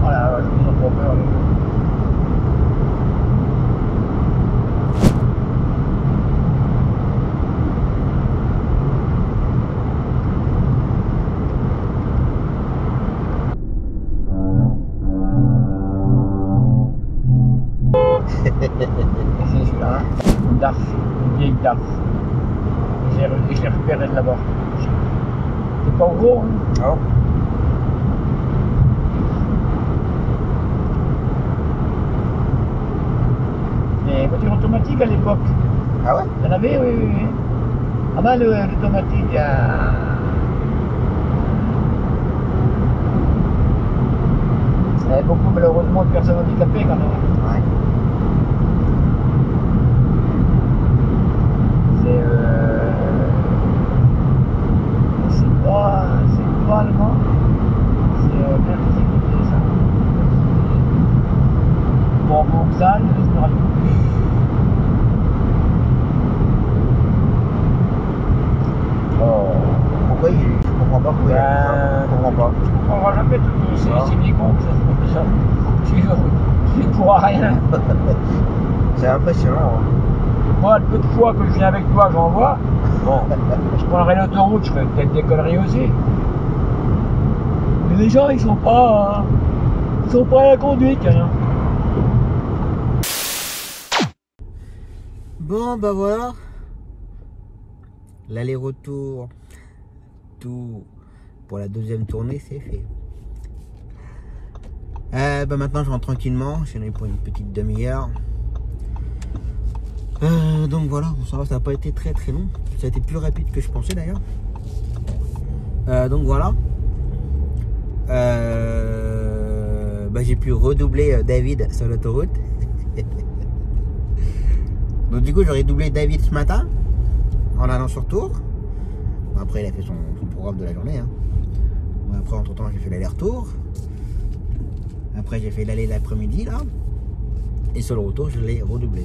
Voilà, je vous en trop peur. C'est celui-là, hein. Une DAF, une vieille DAF. Je l'ai récupéré de là-bas. C'est pas gros, hein. Non. Mais voiture automatique à l'époque. Ah ouais? Il y en avait, oui, oui, oui. Ah ben l'automatique, il y a... Il y avait beaucoup malheureusement de personnes handicapées quand même. Ouais. C'est pas allemand, c'est Mercedes, ça. Bon, Vauxhall, j'espère. Oh. Pourquoi je comprends pas pourquoi je comprends pas. On va jamais tout c'est des cons que ça. Tu pourras rien. C'est impressionnant. Hein. Moi, le peu de fois que je viens avec toi, j'en vois. Bon, je prendrais l'autoroute, je ferais peut-être des conneries aussi. Mais les gens, ils sont pas à la conduite, rien. Bon, bah voilà. L'aller-retour, tout pour la deuxième tournée, c'est fait. Bah maintenant, je rentre tranquillement. J'en ai pour une petite demi-heure. Donc voilà, ça n'a pas été très long. Ça a été plus rapide que je pensais d'ailleurs. Donc voilà. Bah, j'ai pu redoubler David sur l'autoroute. Donc du coup j'aurais doublé David ce matin en allant sur Tours. Bon, après il a fait son programme de la journée. Hein. Bon, après entre temps j'ai fait l'aller-retour. Après j'ai fait l'aller l'après-midi là. Et sur le retour je l'ai redoublé.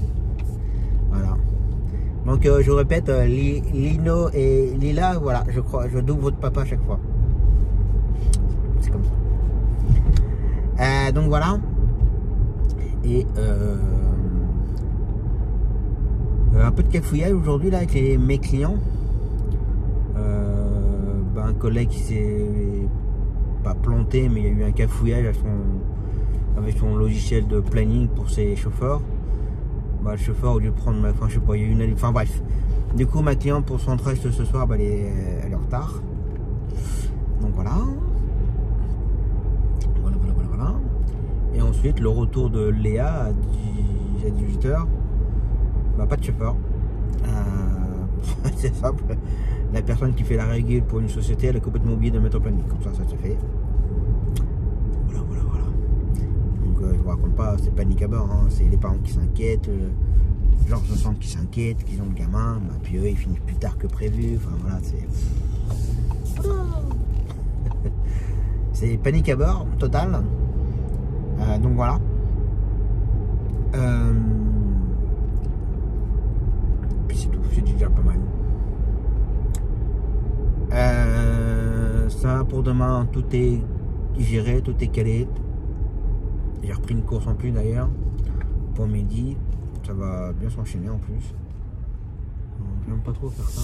Voilà. Donc je répète, Lino et Lila, voilà, je double votre papa à chaque fois. C'est comme ça. Donc voilà. Et un peu de cafouillage aujourd'hui là avec mes clients. Un collègue qui s'est pas planté, mais il y a eu un cafouillage avec son logiciel de planning pour ses chauffeurs. Bah, le chauffeur, au lieu de prendre enfin je sais pas, il y a eu une... Enfin bref. Du coup ma cliente pour son trajet ce soir, bah, elle est en retard. Donc voilà. Voilà. Et ensuite le retour de Léa à 18h. Bah, pas de chauffeur. C'est simple. La personne qui fait la régule pour une société, elle est complètement oubliée de mettre au planning. Comme ça se fait. Voilà. Donc je vous raconte pas, c'est panique à bord, hein. C'est les parents qui s'inquiètent. genre je sens qu'ils s'inquiètent, qu'ils ont le gamin, bah, puis eux ils finissent plus tard que prévu, enfin voilà, c'est panique à bord, total. Donc voilà. Puis c'est tout, c'est déjà pas mal. Ça pour demain, tout est géré, tout est calé. J'ai repris une course en plus d'ailleurs pour midi, ça va bien s'enchaîner en plus. J'aime pas trop faire ça.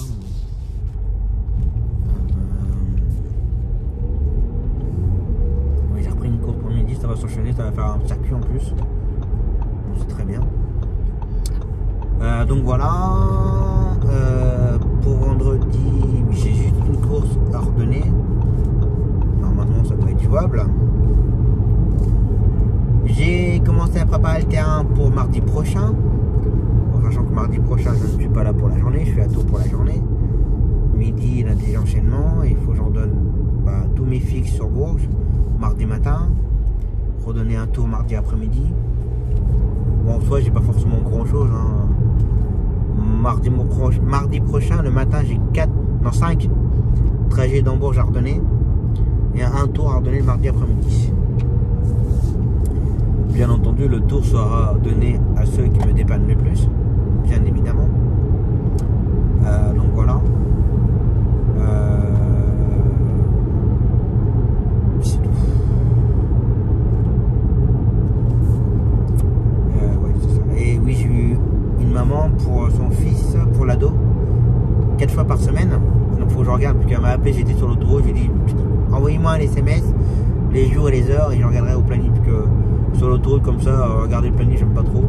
Oui, j'ai repris une course pour midi, ça va s'enchaîner, ça va faire un circuit en plus. C'est très bien. Donc voilà. Pour vendredi, j'ai juste une course à redonner. Normalement, ça doit être jouable. J'ai commencé à préparer le terrain pour mardi prochain. En sachant que mardi prochain, je ne suis pas là pour la journée, je suis à Tours pour la journée. Midi, il y a des enchaînements. Il faut que j'en donne tous mes fixes sur Bourges. Mardi matin. Redonner un tour mardi après-midi. Bon, en soi, j'ai pas forcément grand chose. Hein. Mardi prochain, le matin, j'ai 5 trajets d'Hambourg à redonner. Et un tour à redonner le mardi après-midi. Bien entendu, le tour sera donné à ceux qui me dépannent le plus, bien évidemment. Donc voilà. C'est tout. Ouais, c'est ça. Et oui, j'ai eu une maman pour son fils, pour l'ado, 4 fois par semaine. Donc faut que je regarde, parce qu'elle m'a appelé, j'étais sur l'autoroute, j'ai dit envoyez-moi un SMS, les jours et les heures, et je regarderai au planning, parce que sur l'autoroute comme ça, regarder le planning, j'aime pas trop.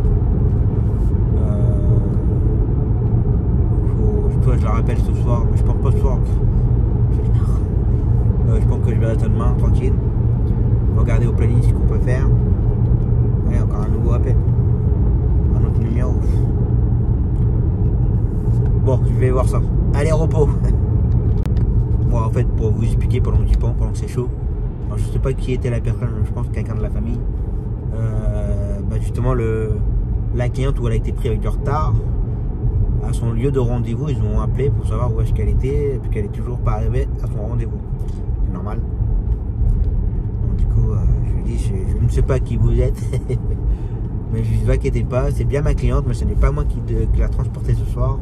Je la rappelle ce soir, mais je pense pas ce soir. Je pense que je verrai ça demain, tranquille. Regarder au planning ce qu'on peut faire. Et encore un nouveau appel. Un autre numéro. Bon, je vais voir ça. Allez, repos. Bon, en fait, pour vous expliquer pendant que j'y pense, pendant que c'est chaud. Alors, je sais pas qui était la personne, je pense quelqu'un de la famille. Justement, la cliente où elle a été prise avec du retard, à son lieu de rendez-vous, ils ont appelé pour savoir où est-ce qu'elle était, et puis qu'elle est toujours pas arrivée à son rendez-vous. C'est normal. Donc, du coup, je lui dis, je ne sais pas qui vous êtes, mais je lui dis, ne vous inquiétez pas, c'est bien ma cliente, mais ce n'est pas moi qui l'a transportée ce soir.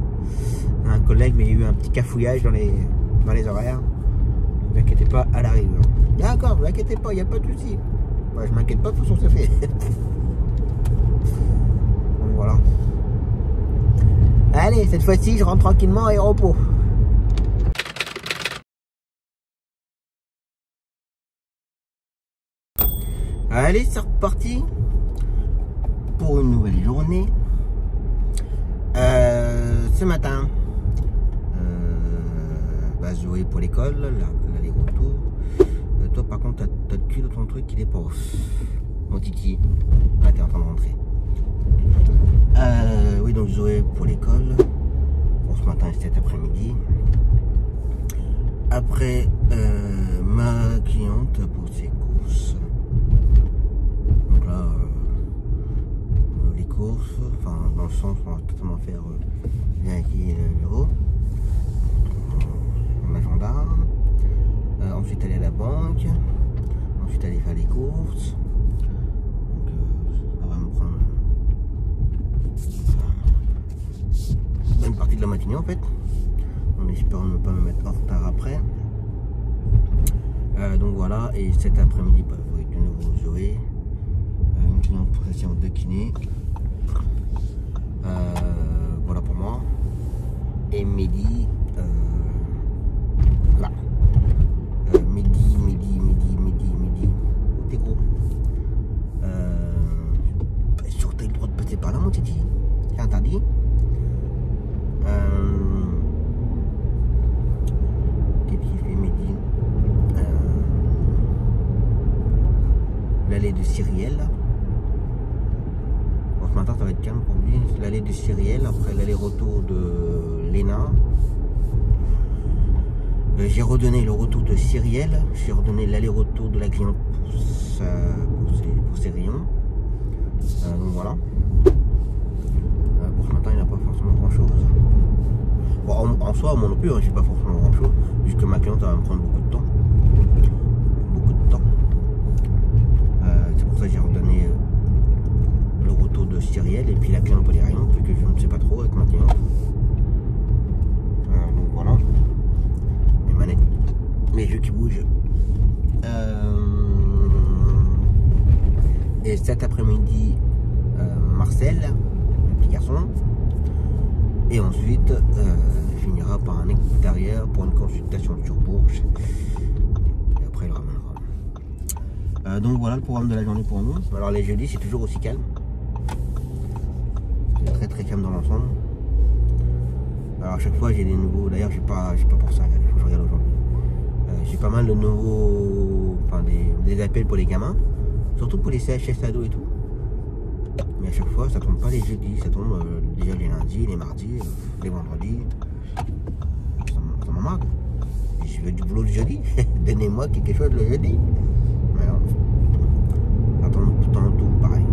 Un collègue, mais il y a eu un petit cafouillage dans les horaires. Ne vous inquiétez pas, elle arrive. D'accord, ne vous inquiétez pas, il n'y a pas de souci. Je m'inquiète pas, de toute façon, c'est fait. Donc voilà. Allez, cette fois-ci, je rentre tranquillement et repos. Allez, c'est reparti pour une nouvelle journée. Ce matin, Zoé pour l'école, l'aller-retour. Toi, par contre, t'as le cul de ton truc, il est pas ouf. Mon titi, là, t'es en train de rentrer. Oui, donc Zoé pour l'école. Bon, ce matin et cet après-midi. Après, ma cliente pour ses courses. Donc là, les courses, enfin, dans le sens, on va totalement faire vérifier le bureau, mon agenda. Ensuite, aller à la banque. Ensuite, aller faire les courses. Donc, ça va me prendre une partie de la matinée en fait, en espérant ne pas me mettre en retard après. Donc voilà, et cet après-midi, vous voyez de nouveau Zoé, une cliente pour sa séance de kiné. Voilà pour moi. Et midi, là. Midi. Oh, t'es gros. Sûr, t'as le droit de passer par là, mon titi. C'est interdit. Qu'est-ce qu'il fait midi? L'allée de Cyrielle. Bon, ce matin ça va être calme pour lui. L'allée de Cyrielle, après l'aller-retour de Léna. J'ai redonné le retour de Cyrielle. J'ai redonné l'aller-retour de la cliente pour ses rayons. Donc voilà. Pour ce matin. matin, il n'y a pas forcément grand chose. Bon, en soi, moi non plus, hein, je n'ai pas forcément grand chose. Juste que ma cliente va me prendre beaucoup de temps. C'est pour ça que j'ai redonné le retour de Cyrielle et puis la cliente pour les rayons, parce que je ne sais pas trop avec ma cliente. Donc voilà. Mes manettes, mes yeux qui bougent. Et cet après-midi, Marcel, le petit garçon. Et ensuite, finira par un extérieur pour une consultation sur Bourges. Et après, il le ramènera. Donc voilà le programme de la journée pour nous. Alors les jeudis, c'est toujours aussi calme. C'est très très calme dans l'ensemble. Alors à chaque fois, j'ai des nouveaux. D'ailleurs, j'ai pas pour ça. Il faut que je regarde aujourd'hui. J'ai pas mal de nouveaux, enfin des appels pour les gamins, surtout pour les CHS ados et tout. Mais à chaque fois, ça tombe pas les jeudis, ça tombe déjà les lundis, les mardis, les vendredis. Ça m'emmerde. Je veux du boulot le jeudi. Donnez-moi quelque chose le jeudi. Mais non, ça tombe tout le temps tout pareil.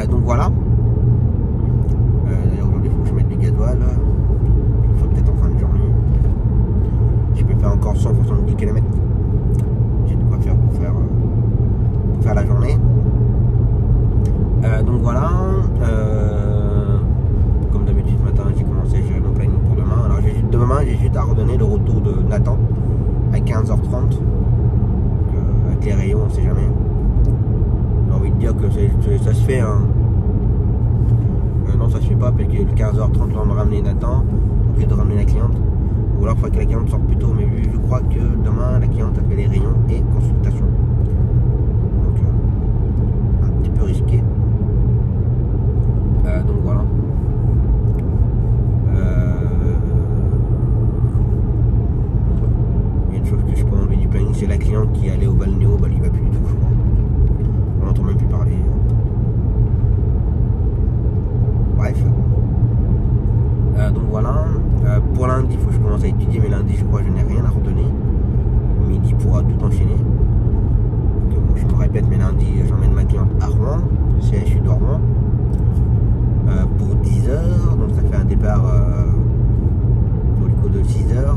Donc voilà. D'ailleurs aujourd'hui, il faut que je mette du gasoil. Il faut peut-être en fin de journée. Je peux faire encore 170 km. J'ai de quoi faire pour faire la journée. Donc voilà. Comme d'habitude ce matin, j'ai commencé à gérer mon planning pour demain. Alors demain, j'ai juste à redonner le retour de Nathan à 15h30. Avec les rayons, on sait jamais. J'ai envie de dire que ça se fait. Hein. Non, ça se fait pas parce que le 15h30 on de ramener Nathan, donc de ramener la cliente. Ou alors il faudrait que la cliente sorte plus tôt, mais vu je crois que demain la cliente a fait les rayons et consultation. Donc un petit peu risqué. Donc voilà. Il y a une chose que je peux enlever du planning, c'est la cliente qui allait au balnéo, il va plus du tout, je crois. On n'entend même plus parler. Bref. Donc voilà. Pour lundi, il faut que je commence à étudier, mais lundi, je crois que je n'ai rien à redonner. Midi pourra tout enchaîner. Donc, je me répète, mais lundi, j'emmène ma cliente à Rouen, CHU de Rouen, pour 10h. Donc ça fait un départ pour le coup de 6h.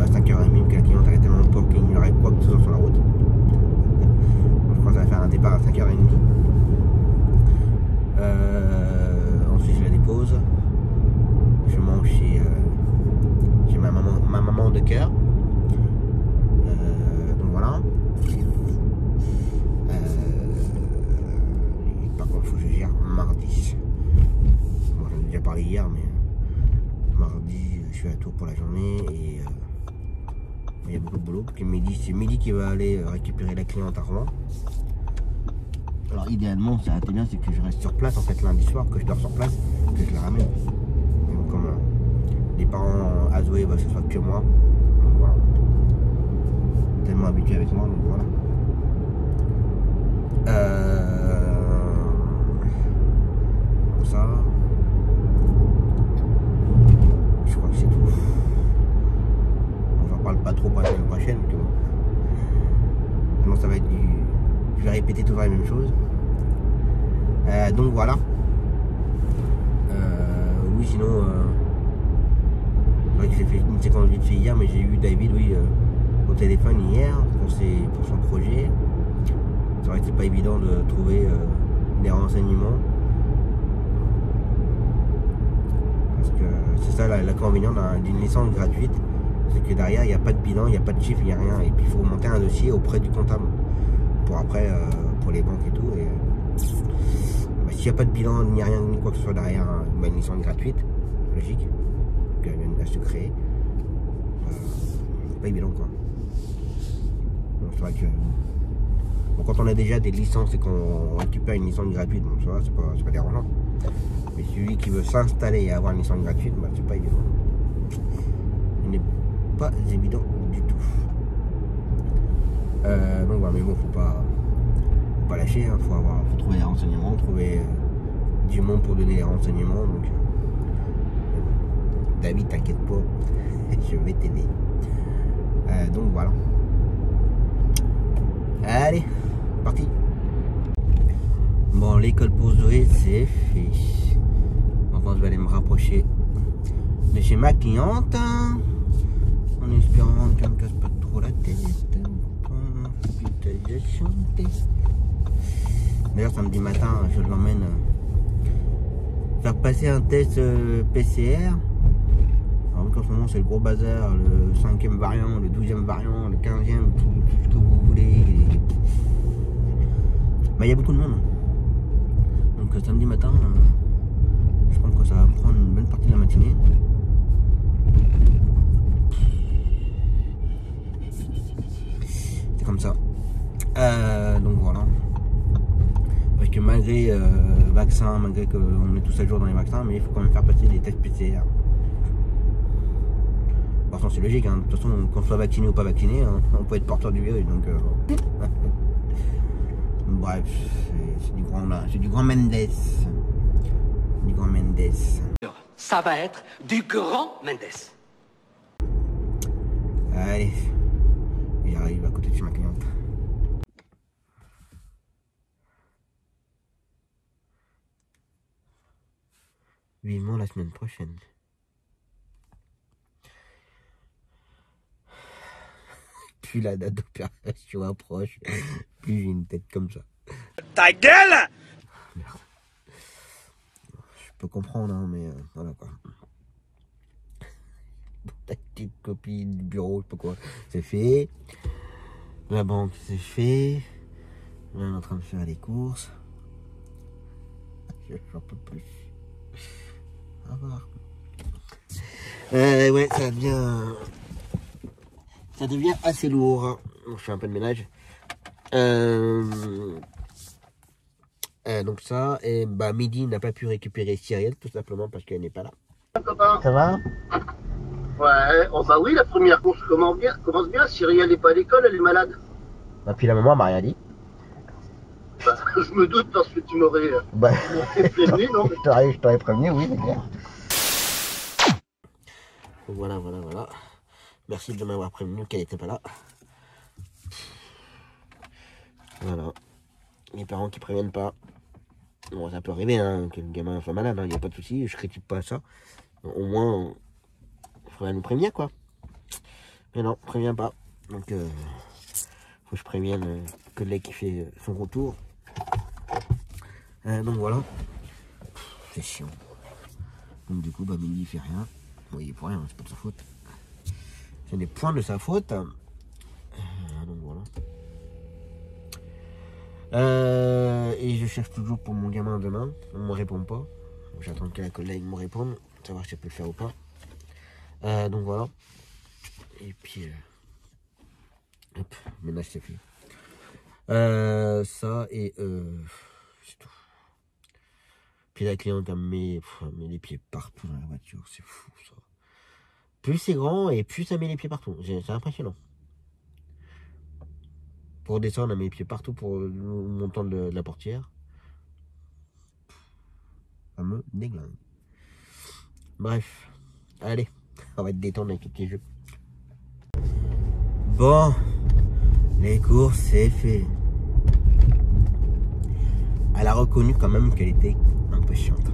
À 5h30, que la cliente avait tellement peur qu'il n'y aurait quoi que ce soit sur la route. Donc, je crois que ça va faire un départ à 5h30. Ensuite je la dépose, je mange chez ma maman de cœur. Donc voilà. Par contre il faut que je gère mardi. Bon, j'en ai déjà parlé hier, mais mardi je suis à Tours pour la journée et il y a beaucoup de boulot. C'est Midi qui va aller récupérer la cliente à Rouen. Alors idéalement, ça a été bien, c'est que je reste sur place en fait lundi soir, que je dors sur place, que je la ramène. Donc, comme les parents à Zoé, ce sera que moi. Donc voilà. Tellement habitué avec moi, donc voilà. Comme ça. Je crois que c'est tout. On n'en parle pas trop pour la semaine prochaine, que maintenant ça va être du. Je vais répéter toujours la même chose. Donc voilà. Oui, sinon, c'est vrai que j'ai fait une séquence vite fait hier, mais j'ai eu David, oui, au téléphone hier pour son projet. C'est vrai que c'est pas évident de trouver des renseignements. Parce que c'est ça l'inconvénient d'une licence gratuite, c'est que derrière il n'y a pas de bilan, il n'y a pas de chiffre, il n'y a rien. Et puis il faut monter un dossier auprès du comptable. Pour après, pour les banques et tout. Et s'il n'y a pas de bilan, ni rien, ni quoi que ce soit derrière une licence gratuite, logique, qu'elle vient de se créer, c'est pas évident quoi. Donc c'est vrai que bon, quand on a déjà des licences et qu'on récupère une licence gratuite, bon ça va, c'est pas dérangeant. Mais celui qui veut s'installer et avoir une licence gratuite, c'est pas évident. Il n'est pas évident du tout. Donc voilà, mais bon, faut pas lâcher, hein. Faut trouver les renseignements, trouver du monde pour donner les renseignements. Donc David, t'inquiète pas, je vais t'aider. Donc voilà. Allez, parti. Bon, l'école pour Zoé, c'est fait. Maintenant, je vais aller me rapprocher de chez ma cliente. En espérant qu'elle me casse pas trop la tête. Hospitalisation. D'ailleurs, samedi matin, je l'emmène faire passer un test PCR. Alors, en ce moment, c'est le gros bazar. Le 5e variant, le 12e variant, le 15e, tout ce que vous voulez. Mais il y a beaucoup de monde. Donc, samedi matin, je pense que ça va prendre une bonne partie de la matinée. C'est comme ça. Donc voilà. Parce que malgré vaccin, malgré qu'on est tous à jour dans les vaccins, mais il faut quand même faire passer des tests PCR. De toute façon, c'est logique, hein. De toute façon, qu'on soit vacciné ou pas vacciné, hein, on peut être porteur du virus. Donc, bref, c'est du grand là, c'est du grand Mendes. Du grand Mendes. Ça va être du grand Mendes. Allez, j'arrive à côté de chez ma cliente. Vivement la semaine prochaine. Plus la date d'opération approche, plus j'ai une tête comme ça. Ta gueule! Merde. Je peux comprendre, hein, mais voilà quoi. Ta petite copie du bureau, je sais pas quoi, c'est fait. La banque, c'est fait. Là, on est en train de faire les courses. J'en peux plus. Au revoir. Ouais, ça devient assez lourd. Hein. Je fais un peu de ménage. Donc ça, et bah Midi n'a pas pu récupérer Cyrielle tout simplement parce qu'elle n'est pas là. Ça va? Ouais, oh bah oui, la première course commence bien. Cyrielle n'est pas à l'école, elle est malade. Et puis la maman m'a rien dit. Bah, je me doute parce que tu m'aurais prévenu, non? Je t'aurais prévenu, oui, c'est clair. Voilà. Merci de m'avoir prévenu qu'elle n'était pas là. Voilà. Les parents qui préviennent pas. Bon, ça peut arriver, hein, que le gamin soit malade, il n'y a pas de souci, je critique pas ça. Au moins, il faudrait nous prévenir, quoi. Mais non, préviens pas. Donc, faut que je prévienne le collègue qui fait son retour. Donc voilà. C'est chiant. Donc du coup, bah, Midi il fait rien. Bon, il est pour rien, c'est pas de sa faute. C'est des points de sa faute. Donc voilà. Et je cherche toujours pour mon gamin demain. On me répond pas. J'attends que la collègue me réponde. Savoir si elle peut le faire ou pas. Donc voilà. Et puis hop, ménage c'est fait. Ça et c'est tout. Puis la cliente elle met les pieds partout dans la voiture. C'est fou ça. Plus c'est grand et plus ça met les pieds partout. C'est impressionnant. Pour descendre, on met les pieds partout pour le montant de la portière. Ça me déglingue. Bref, allez, on va être détendre avec les petits jeux. Bon, les courses, c'est fait. Elle a reconnu quand même qu'elle était un peu chiante.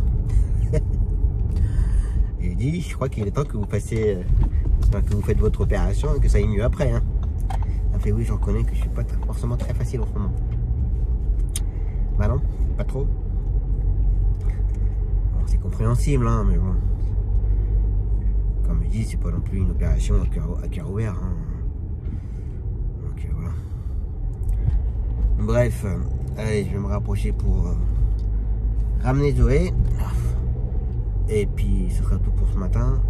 J'ai dit, je crois qu'il est temps que vous fassiez, que vous faites votre opération et que ça aille mieux après. Hein. Elle fait oui, je reconnais que je suis pas forcément très facile en ce moment. Bah non, pas trop. Bon, c'est compréhensible, hein, mais bon. Comme je dis, c'est pas non plus une opération à cœur ouvert. Hein. Donc voilà. Bref, allez, je vais me rapprocher pour ramener Zoé. Et puis ce sera tout pour ce matin.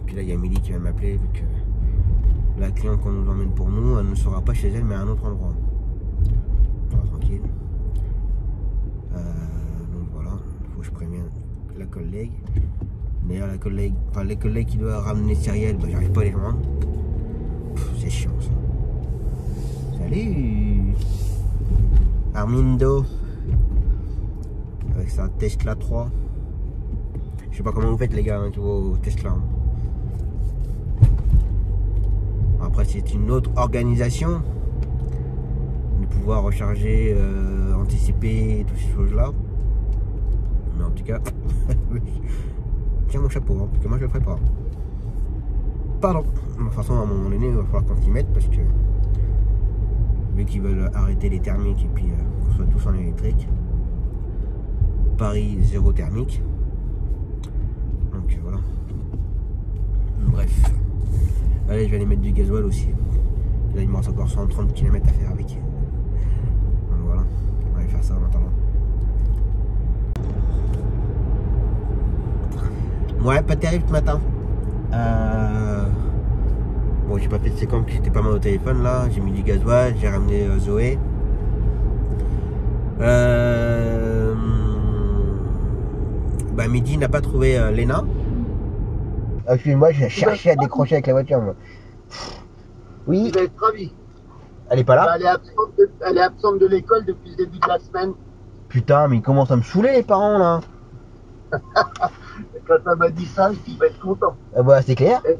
Puis là il y a Midi qui va m'appeler vu que la cliente qu'on nous emmène pour nous, elle ne sera pas chez elle mais à un autre endroit. Voilà, tranquille. Donc voilà, il faut que je prévienne la collègue. D'ailleurs les collègues qui doivent ramener Cyrielle, bah, j'arrive pas à les joindre. C'est chiant ça. Salut Armindo avec sa Tesla 3. Je sais pas comment vous faites les gars, hein, vos Tesla. Hein. Après c'est une autre organisation. pouvoir recharger, anticiper, toutes ces choses-là. Mais en tout cas, tiens mon chapeau, hein, parce que moi je le ferai pas. Pardon. De toute façon, à un moment donné, il va falloir qu'on s'y mette parce que vu qu'ils veulent arrêter les thermiques et puis qu'on soit tous en électrique. Paris, zéro thermique. Donc voilà. Bref. Allez, je vais aller mettre du gasoil aussi. Là, il me reste encore 130 km à faire avec. Donc voilà. On va aller faire ça en attendant. Ouais, pas terrible ce matin. Bon, j'ai pas fait de séquence, j'étais pas mal au téléphone là. J'ai mis du gasoil, j'ai ramené Zoé. Bah, Midi n'a pas trouvé Léna. Excuse-moi, j'ai cherché à décrocher avec la voiture. Moi. Oui. Tu vas être ravi. Elle est pas là? Elle est absente de l'école depuis le début de la semaine. Putain, mais ils commencent à me saouler les parents là. Quand elle m'a dit ça, il va être content. Bah, c'est clair. Et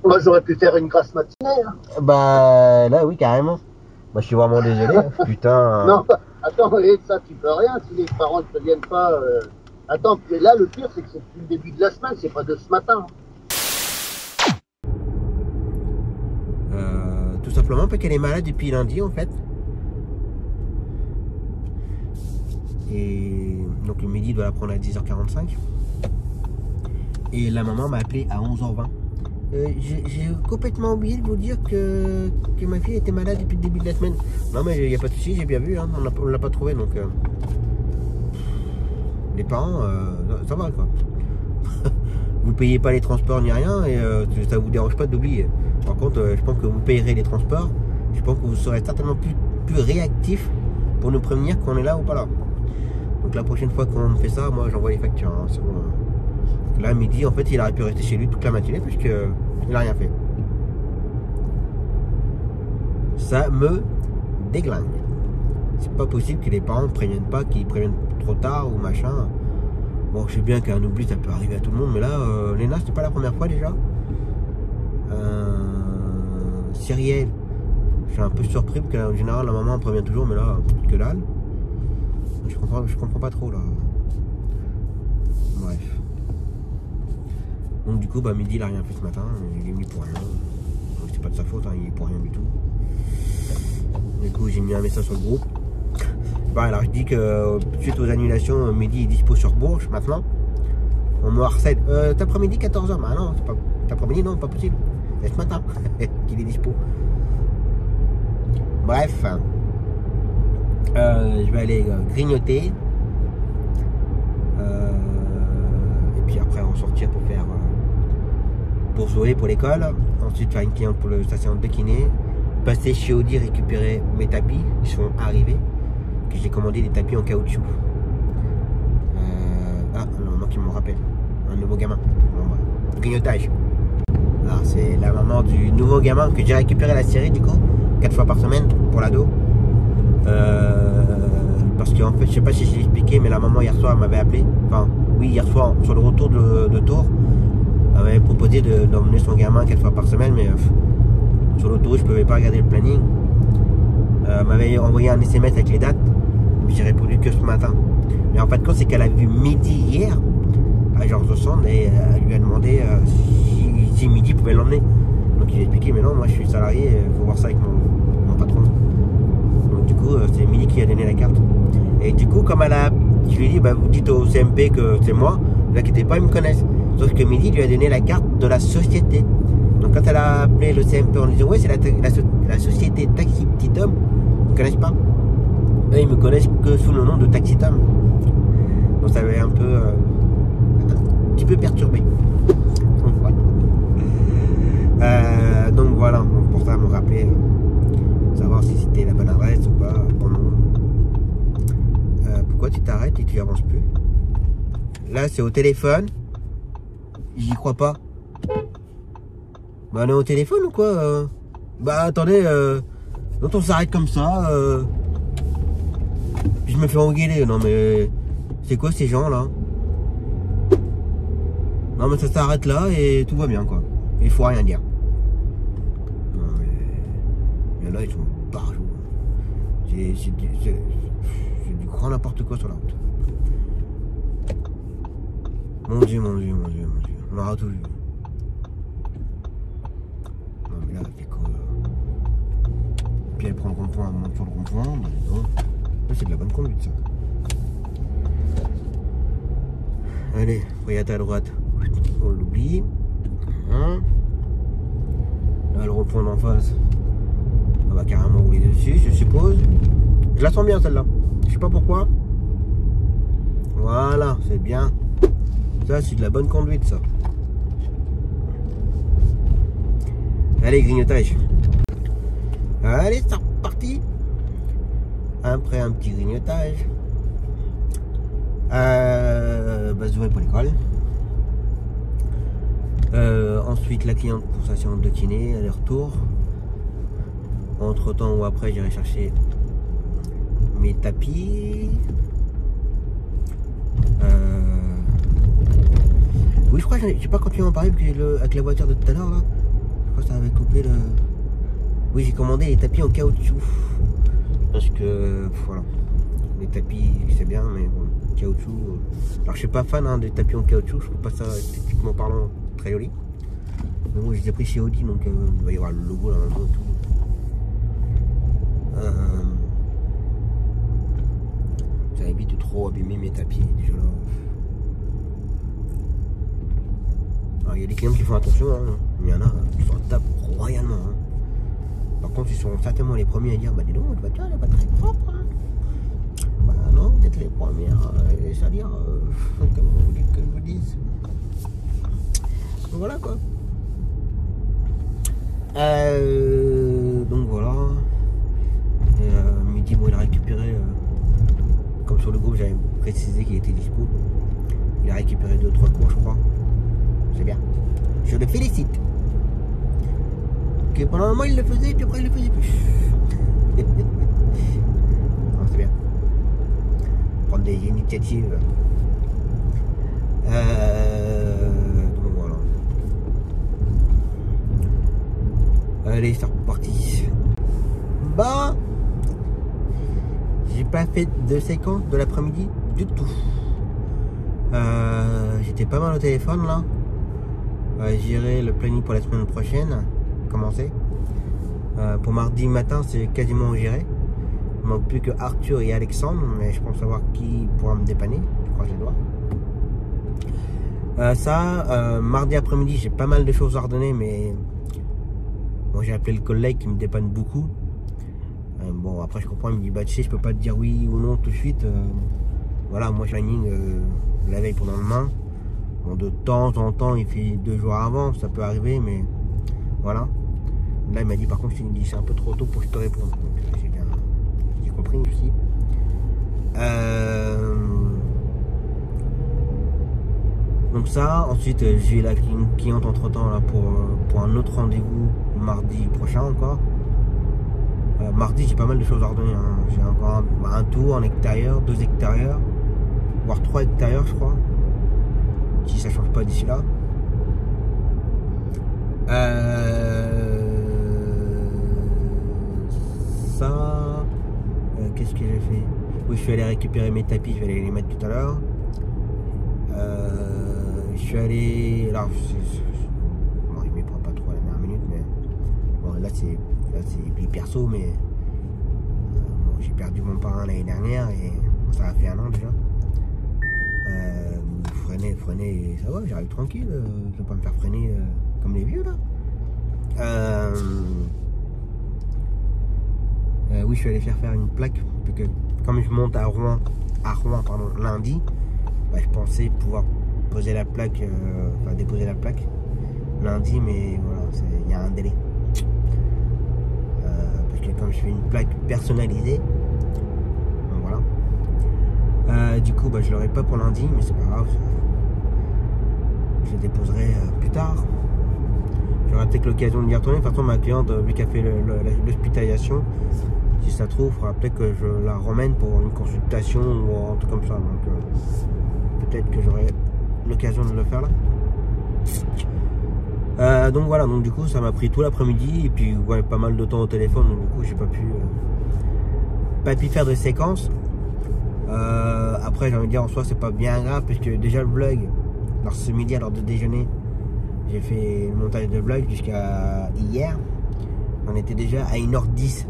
moi, j'aurais pu faire une grasse matinée. Hein. Bah, là, oui, carrément. Bah, je suis vraiment désolé. Putain. Non, attends, et ça, tu peux rien si les parents ne te viennent pas. Attends, et là, le pire, c'est que c'est depuis le début de la semaine, c'est pas de ce matin. Tout simplement parce qu'elle est malade depuis lundi, en fait. Et donc, le midi doit la prendre à 10h45. Et la maman m'a appelé à 11h20. J'ai complètement oublié de vous dire que ma fille était malade depuis le début de la semaine. Non mais il n'y a pas de souci, j'ai bien vu, hein, on ne l'a pas trouvé donc... les parents, ça va quoi. Vous payez pas les transports ni rien et ça vous dérange pas d'oublier. Par contre, je pense que vous payerez les transports. Je pense que vous serez certainement plus réactif pour nous prévenir qu'on est là ou pas là. Donc la prochaine fois qu'on fait ça, moi j'envoie les factures. Hein, c'est bon. Là, midi, en fait, il aurait pu rester chez lui toute la matinée parce que il n'a rien fait. Ça me déglingue. C'est pas possible que les parents ne préviennent pas, qu'ils préviennent trop tard ou machin. Bon, je sais bien qu'un oubli, ça peut arriver à tout le monde, mais là, Léna, c'était pas la première fois déjà. Cyrielle, je suis un peu surpris parce qu'en général, la maman prévient toujours, mais là, que dalle. Je comprends pas trop là. Bref. Donc du coup, bah, Midi, il a rien fait ce matin, il est venu pour rien. Donc c'est pas de sa faute, hein, il est pour rien du tout. Du coup, j'ai mis un message sur le groupe. Bah, alors je dis que suite aux annulations, Midi est dispo sur Bourges maintenant. On me harcèle. Cet après-midi 14h, bah non, c'est pas. Cet après-midi, non, pas possible. C'est ce matin qu'il est dispo. Bref. Je vais aller grignoter. Et puis après on sortir pour faire pour Zoé pour l'école, ensuite faire une cliente pour le station de kiné, passer chez Audi récupérer mes tapis, ils sont arrivés, que j'ai commandé des tapis en caoutchouc. Ah non, moi qui me rappelle, un nouveau gamin. Bon, bah, grignotage. Ah, c'est la maman du nouveau gamin que j'ai récupéré la série du coup, 4 fois par semaine pour l'ado. Parce qu'en fait, je sais pas si j'ai expliqué, mais la maman hier soir m'avait appelé. Enfin, oui, hier soir, sur le retour de Tours, elle m'avait proposé d'emmener son gamin 4 fois par semaine, mais sur l'autoroute, je pouvais pas regarder le planning. Elle m'avait envoyé un SMS avec les dates, puis j'ai répondu que ce matin. Mais en fait, quand c'est qu'elle a vu Midi hier, à Georges de Sand, et elle lui a demandé si Midi pouvait l'emmener. Donc il a expliqué, mais non, moi je suis salarié, il faut voir ça avec mon patron. Donc du coup, c'est Midi qui a donné la carte. Et du coup, comme je lui ai dit, bah, vous dites au CMP que c'est moi, ne vous inquiétez pas, ils me connaissent. Sauf que Midi lui a donné la carte de la société. Donc quand elle a appelé le CMP en disant, ouais, c'est la société Taxi Petit Homme, ils ne connaissent pas. Eux, ils me connaissent que sous le nom de Taxi Tom. Donc ça avait un petit peu perturbé. Donc voilà, donc pour ça, me rappeler, savoir si c'était la bonne adresse ou pas. Bon, non. Pourquoi tu t'arrêtes et tu avances plus? Là, c'est au téléphone. J'y crois pas. Bah, on est au téléphone ou quoi? Bah, attendez, quand on s'arrête comme ça, puis je me fais engueuler. Non, mais c'est quoi ces gens là? Non, mais ça s'arrête là et tout va bien quoi. Il faut rien dire. Non, mais là, ils sont barjots. C'est du grand n'importe quoi sur la route. Mon Dieu. On aura tout vu. Non mais là, c'est quoi? Puis elle prend le rond-point, elle monte sur le rond-point. Bah non. Là, c'est de la bonne conduite, ça. Allez, regarde à droite. On l'oublie. Hein. Là, le rond-point d'en face. On va carrément rouler dessus, je suppose. Je la sens bien, celle-là. Je sais pas pourquoi. Voilà, c'est bien. Ça, c'est de la bonne conduite, ça. Allez, grignotage. Allez, c'est reparti. Après un petit grignotage. Zoé pour l'école. Ensuite, la cliente pour sa séance de kiné, aller-retour. Entre temps ou après, j'irai chercher mes tapis. Oui, je crois que j'ai pas continué à en parler avec la voiture de tout à l'heure là. Je crois que ça avait coupé le. Oui, j'ai commandé les tapis en caoutchouc. Parce que voilà. Les tapis, c'est bien, mais bon, caoutchouc. Alors je suis pas fan des tapis en caoutchouc, je trouve pas ça esthétiquement parlant très joli. Mais bon, je les ai pris chez Audi, donc il va y avoir le logo là maintenant et tout. Ça évite de trop abîmer mes tapis déjà là. Alors il y a des clients qui font attention, hein. Il y en a qui s'en tapent royalement. Hein. Par contre, ils seront certainement les premiers à dire bah dis donc, votre voiture elle est pas très propre. Hein. Bah non, peut-être les premières à salir, comme je vous dise. Donc voilà quoi. Donc voilà. Midi, bon, il a récupéré, comme sur le groupe, j'avais précisé qu'il était dispo. Il a récupéré 2-3 cours, je crois. C'est bien. Je le félicite. Que pendant un moment, il le faisait, puis après, il le faisait plus. C'est bien. Prendre des initiatives. Donc voilà. Allez, c'est reparti. Bah, j'ai pas fait de séquence de l'après-midi du tout. J'étais pas mal au téléphone là. J'irai le planning pour la semaine prochaine. Commencer. Pour mardi matin, c'est quasiment géré. Il manque plus que Arthur et Alexandre, mais je pense savoir qui pourra me dépanner. Je crois que je dois. Mardi après-midi, j'ai pas mal de choses à redonner, mais bon, j'ai appelé le collègue qui me dépanne beaucoup. Bon, après je comprends, il me dit bah tu sais, je peux pas te dire oui ou non tout de suite. Voilà, moi je planning la veille pour le lendemain. Bon, de temps en temps, il fait 2 jours avant, ça peut arriver, mais voilà. Là, il m'a dit par contre, il me dit c'est un peu trop tôt pour que je te réponde. Donc j'ai compris aussi. Donc ça, ensuite j'ai la cliente entre temps là pour un autre rendez-vous mardi prochain encore. Mardi, j'ai pas mal de choses à redonner. Hein. J'ai encore un tour en extérieur, 2 extérieurs, voire 3 extérieurs, je crois. Si ça change pas d'ici là. Qu'est-ce que j'ai fait? Oui, je suis allé récupérer mes tapis, je vais aller les mettre tout à l'heure. Je suis allé. Alors, bon, je m'y prends pas trop à la dernière minute, mais bon, là c'est plus perso, mais bon, j'ai perdu mon parrain l'année dernière et bon, ça a fait 1 an déjà. Freiner, ça va, j'arrive tranquille, je vais pas me faire freiner comme les vieux là. Oui, je suis allé faire une plaque, parce que comme je monte à Rouen lundi, bah, je pensais pouvoir poser la plaque, enfin déposer la plaque lundi, mais voilà, il y a un délai. Parce que comme je fais une plaque personnalisée, donc voilà. Du coup, bah, je l'aurai pas pour lundi, mais c'est pas grave. Je le déposerai plus tard. J'aurai peut-être l'occasion de y retourner. De toute façon, ma cliente, vu qu'elle fait l'hospitalisation, si ça trouve, il faudra peut-être que je la ramène pour une consultation ou un truc comme ça. Donc, peut-être que j'aurai l'occasion de le faire là. Donc voilà, donc du coup, ça m'a pris tout l'après-midi et puis ouais, pas mal de temps au téléphone. Donc du coup, j'ai pas pu pas pu faire de séquence. Après, j'ai envie de dire en soi, c'est pas bien grave parce que déjà le vlog, alors ce midi à l'heure de déjeuner, j'ai fait le montage de vlog jusqu'à hier. On était déjà à 1h10.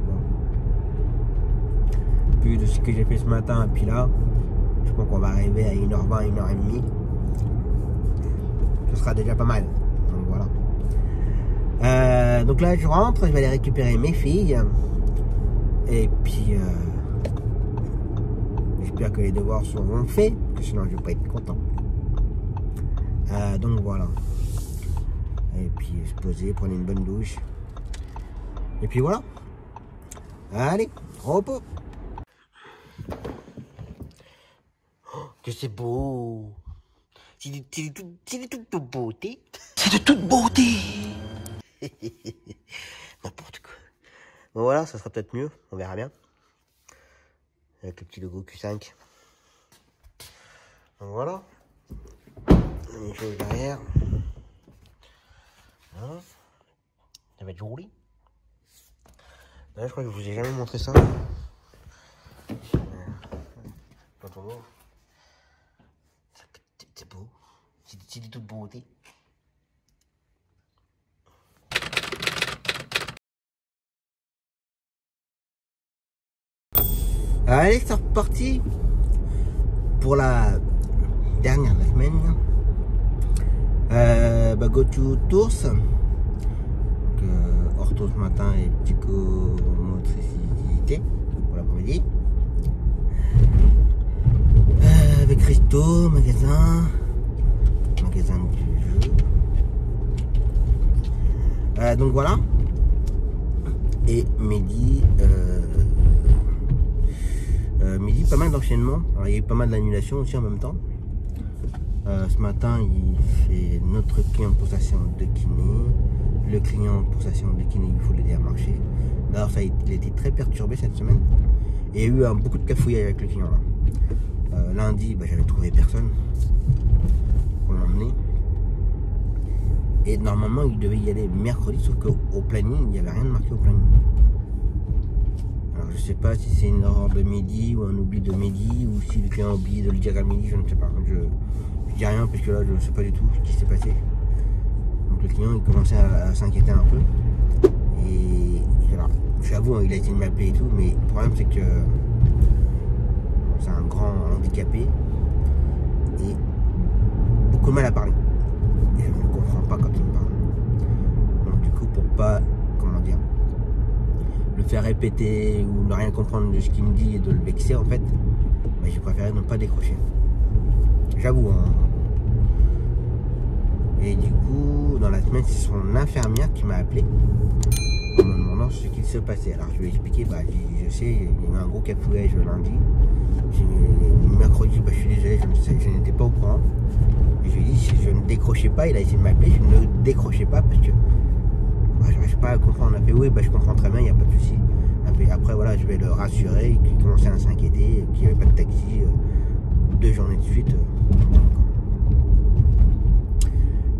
Bon. Plus de ce que j'ai fait ce matin, et puis là, je pense qu'on va arriver à 1h20, 1h30. Ce sera déjà pas mal. Donc voilà. Donc là, je rentre, je vais aller récupérer mes filles. Et puis, j'espère que les devoirs seront faits, parce que sinon je vais pas être content. Donc voilà. Et puis se poser, prendre une bonne douche. Et puis voilà. Allez, repos. Oh, que c'est beau. C'est de toute beauté. C'est de toute beauté. N'importe quoi. Bon voilà, ça sera peut-être mieux, on verra bien. Avec le petit logo Q5. Donc voilà. Une chose derrière. Voilà. Ça va être joli. Là, je crois que je vous ai jamais montré ça. Quand on ouvre. C'est beau. C'est de toute beauté. Allez, c'est reparti pour la dernière de la semaine. Go to Tours. Ortho ce matin et psychomotricité pour l'après-midi. Avec Christo, magasin du jeu. Donc voilà. Et midi, pas mal d'enchaînements. Alors il y a eu pas mal d'annulations aussi en même temps. Ce matin, il fait notre client pour sa séance de kiné. Le client pour sa séance de kiné, il faut l'aider à marcher. D'ailleurs, il a été très perturbé cette semaine. Et il y a eu beaucoup de cafouillages avec le client là. Lundi, j'avais trouvé personne pour l'emmener. Et normalement, il devait y aller mercredi, sauf qu'au planning, il n'y avait rien de marqué au planning. Alors, je sais pas si c'est une erreur de midi ou un oubli de midi, ou si le client a oublié de le dire à midi, je ne sais pas. Je dis rien parce que là, je ne sais pas du tout ce qui s'est passé. Donc le client, il commençait à s'inquiéter un peu. Et alors, j'avoue, il a essayé de m'appeler et tout, mais le problème, c'est que c'est un grand handicapé et beaucoup de mal à parler. Et je ne comprends pas quand il me parle. Donc du coup, pour pas, le faire répéter ou ne rien comprendre de ce qu'il me dit et de le vexer, en fait, j'ai préféré ne pas décrocher. J'avoue. Hein. Et du coup, dans la semaine, c'est son infirmière qui m'a appelé en me demandant ce qu'il se passait. Alors je lui ai expliqué, je sais, il y a eu un gros cafouillage lundi. Mercredi, je suis désolé, je n'étais pas au courant. Et je lui ai dit, si je ne décrochais pas, il a essayé de m'appeler, je ne décrochais pas parce que je n'arrive pas à comprendre. On a fait, oui, je comprends très bien, il n'y a pas de souci. Après, voilà, je vais le rassurer, qu'il commençait à s'inquiéter, qu'il n'y avait pas de taxi 2 journées de suite.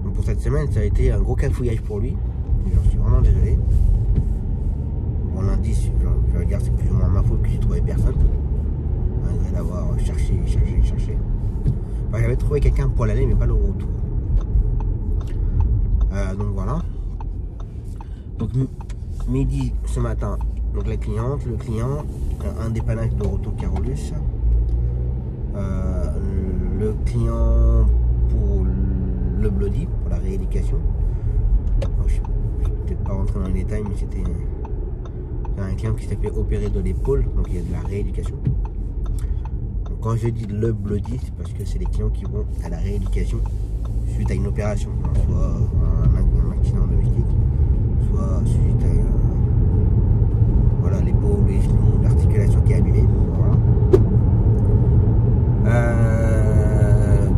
Donc pour cette semaine, ça a été un gros cafouillage pour lui. J'en suis vraiment désolé. Bon, lundi, je vais dire, c'est plus ou moins ma faute que j'ai trouvé personne. Malgré d'avoir cherché. J'avais trouvé quelqu'un pour l'aller, mais pas le retour. Donc voilà. Donc midi ce matin, donc la cliente, le client, un dépannage de Roto Carolus. Le client pour le Bloody, pour la rééducation. Je ne vais peut-être pas rentrer dans les détails, mais c'était un client qui s'est fait opérer de l'épaule, donc il y a de la rééducation. Donc quand je dis le Bloody, c'est parce que c'est les clients qui vont à la rééducation suite à une opération, soit un accident domestique, soit suite à l'épaule, les genoux, l'articulation qui est abîmée. Voilà.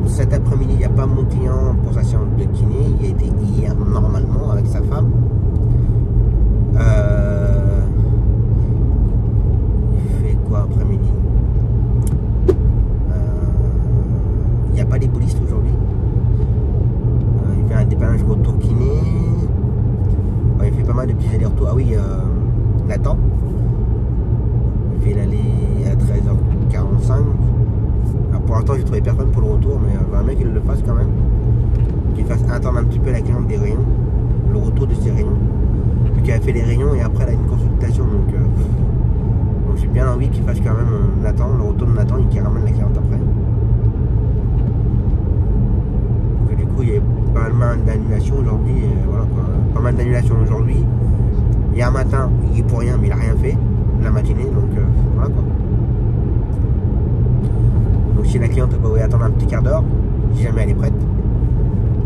Cet après-midi, il n'y a pas mon client pour sa séance de kiné. Il a été hier normalement avec sa femme. Il fait quoi après-midi? Il n'y a pas les polices aujourd'hui. Il fait un dépannage retour kiné. Il fait pas mal de petits allers-retours. Ah oui, Nathan. fait l'aller à 13h45. Alors pour l'instant j'ai trouvé personne pour le retour, mais j'aimerais bien qu'il le fasse quand même. Qu'il fasse attendre un petit peu la cliente des rayons, le retour de ses rayons. Puis qu'elle a fait les rayons et après elle a une consultation. Donc j'ai bien envie qu'il fasse quand même Nathan, le retour de Nathan et qu'il ramène la cliente après. Donc, du coup il y a pas mal d'annulations aujourd'hui. Voilà, quoi. Pas mal d'annulations aujourd'hui. Hier matin il est pour rien mais il a rien fait la matinée, donc voilà quoi. Donc si la cliente va attendre un petit quart d'heure, si jamais elle est prête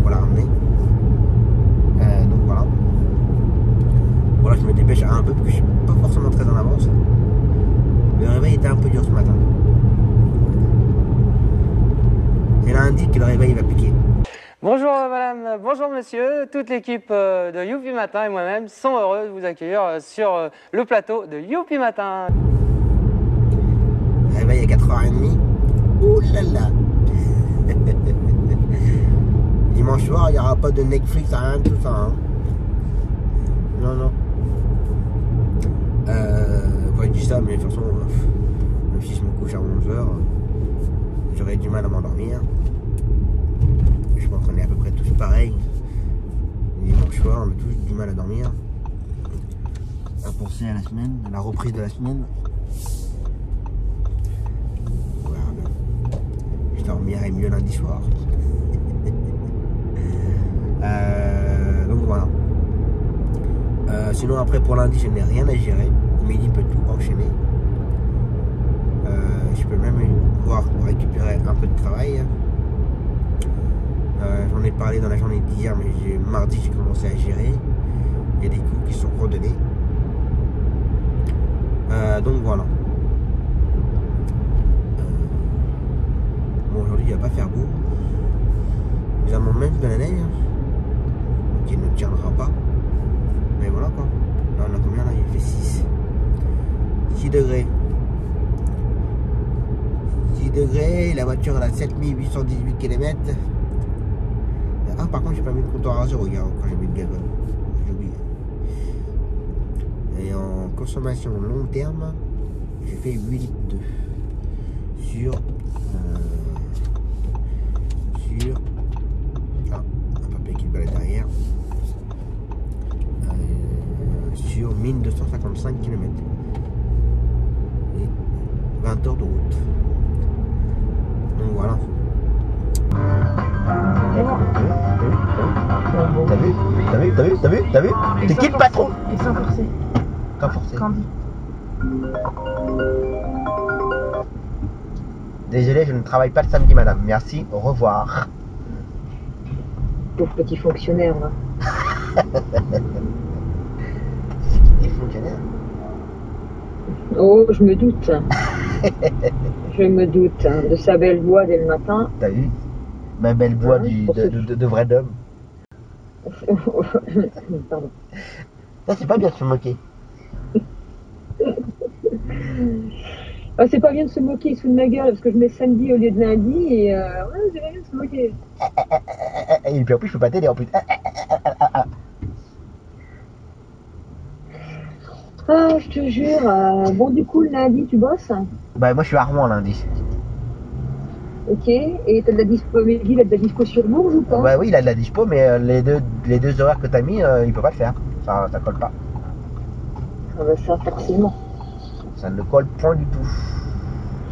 pour la ramener. Donc voilà. Voilà, je me dépêche un peu parce que je suis pas forcément très en avance. Le réveil était un peu dur ce matin. C'est lundi que le réveil va piquer. Bonjour madame, bonjour monsieur, toute l'équipe de Youpi Matin et moi-même sont heureux de vous accueillir sur le plateau de Youpi Matin. Réveil à 4h30. Ouh là là. Dimanche soir, il n'y aura pas de Netflix, rien de tout ça. Hein. Non, non. Enfin, je dis ça, mais de toute façon, même si je me couche à 11h, j'aurais du mal à m'endormir. Je pense qu'on est à peu près tous pareils. Dimanche soir, on a tous du mal à dormir. À penser à la semaine, à la reprise de la semaine. Voilà. Je dormirai mieux lundi soir. Donc voilà. Sinon après pour lundi je n'ai rien à gérer. Midi peut tout enchaîner. Je peux même voir pour récupérer un peu de travail. J'en ai parlé dans la journée d'hier, mais mardi j'ai commencé à gérer. Il y a des coups qui sont redonnés. Donc voilà. Bon, aujourd'hui il va pas faire beau. Nous avons même de la neige qui ne tiendra pas. Mais voilà quoi. Là on a combien là? Il fait 6 degrés. 6 degrés, la voiture elle a 7818 km. Ah par contre j'ai pas mis le compteur à 0 hier quand j'ai mis le gazole. J'ai oublié. Et en consommation long terme, j'ai fait 8 litres d'eau sur un papier qui balade derrière, sur 1255 km et 20 heures de route. Donc voilà. T'as vu T'es qui le patron? Et sans forcer. Sans forcer. Candy. Désolé, je ne travaille pas le samedi, madame. Merci, au revoir. Pauvre petit fonctionnaire, là. Des fonctionnaires? Oh, je me doute. Je me doute hein, de sa belle voix dès le matin. T'as vu? Ma belle voix de vrai homme. Pardon. Ça, c'est pas bien de se moquer. Ah, c'est pas bien de se moquer, il se fout de ma gueule parce que je mets samedi au lieu de lundi et ouais, c'est pas bien de se moquer. Et puis en plus, je peux pas t'aider en plus. Ah, je te jure. Bon, du coup, le lundi, tu bosses? Bah, moi, je suis à Rouen lundi. Ok, et t'as de la dispo, il a de la dispo sur Bourges ou pas? Bah oui, il a de la dispo, mais les deux horaires que t'as mis, il peut pas le faire. Ça colle pas. Ah bah ça, forcément. Ça ne colle point du tout.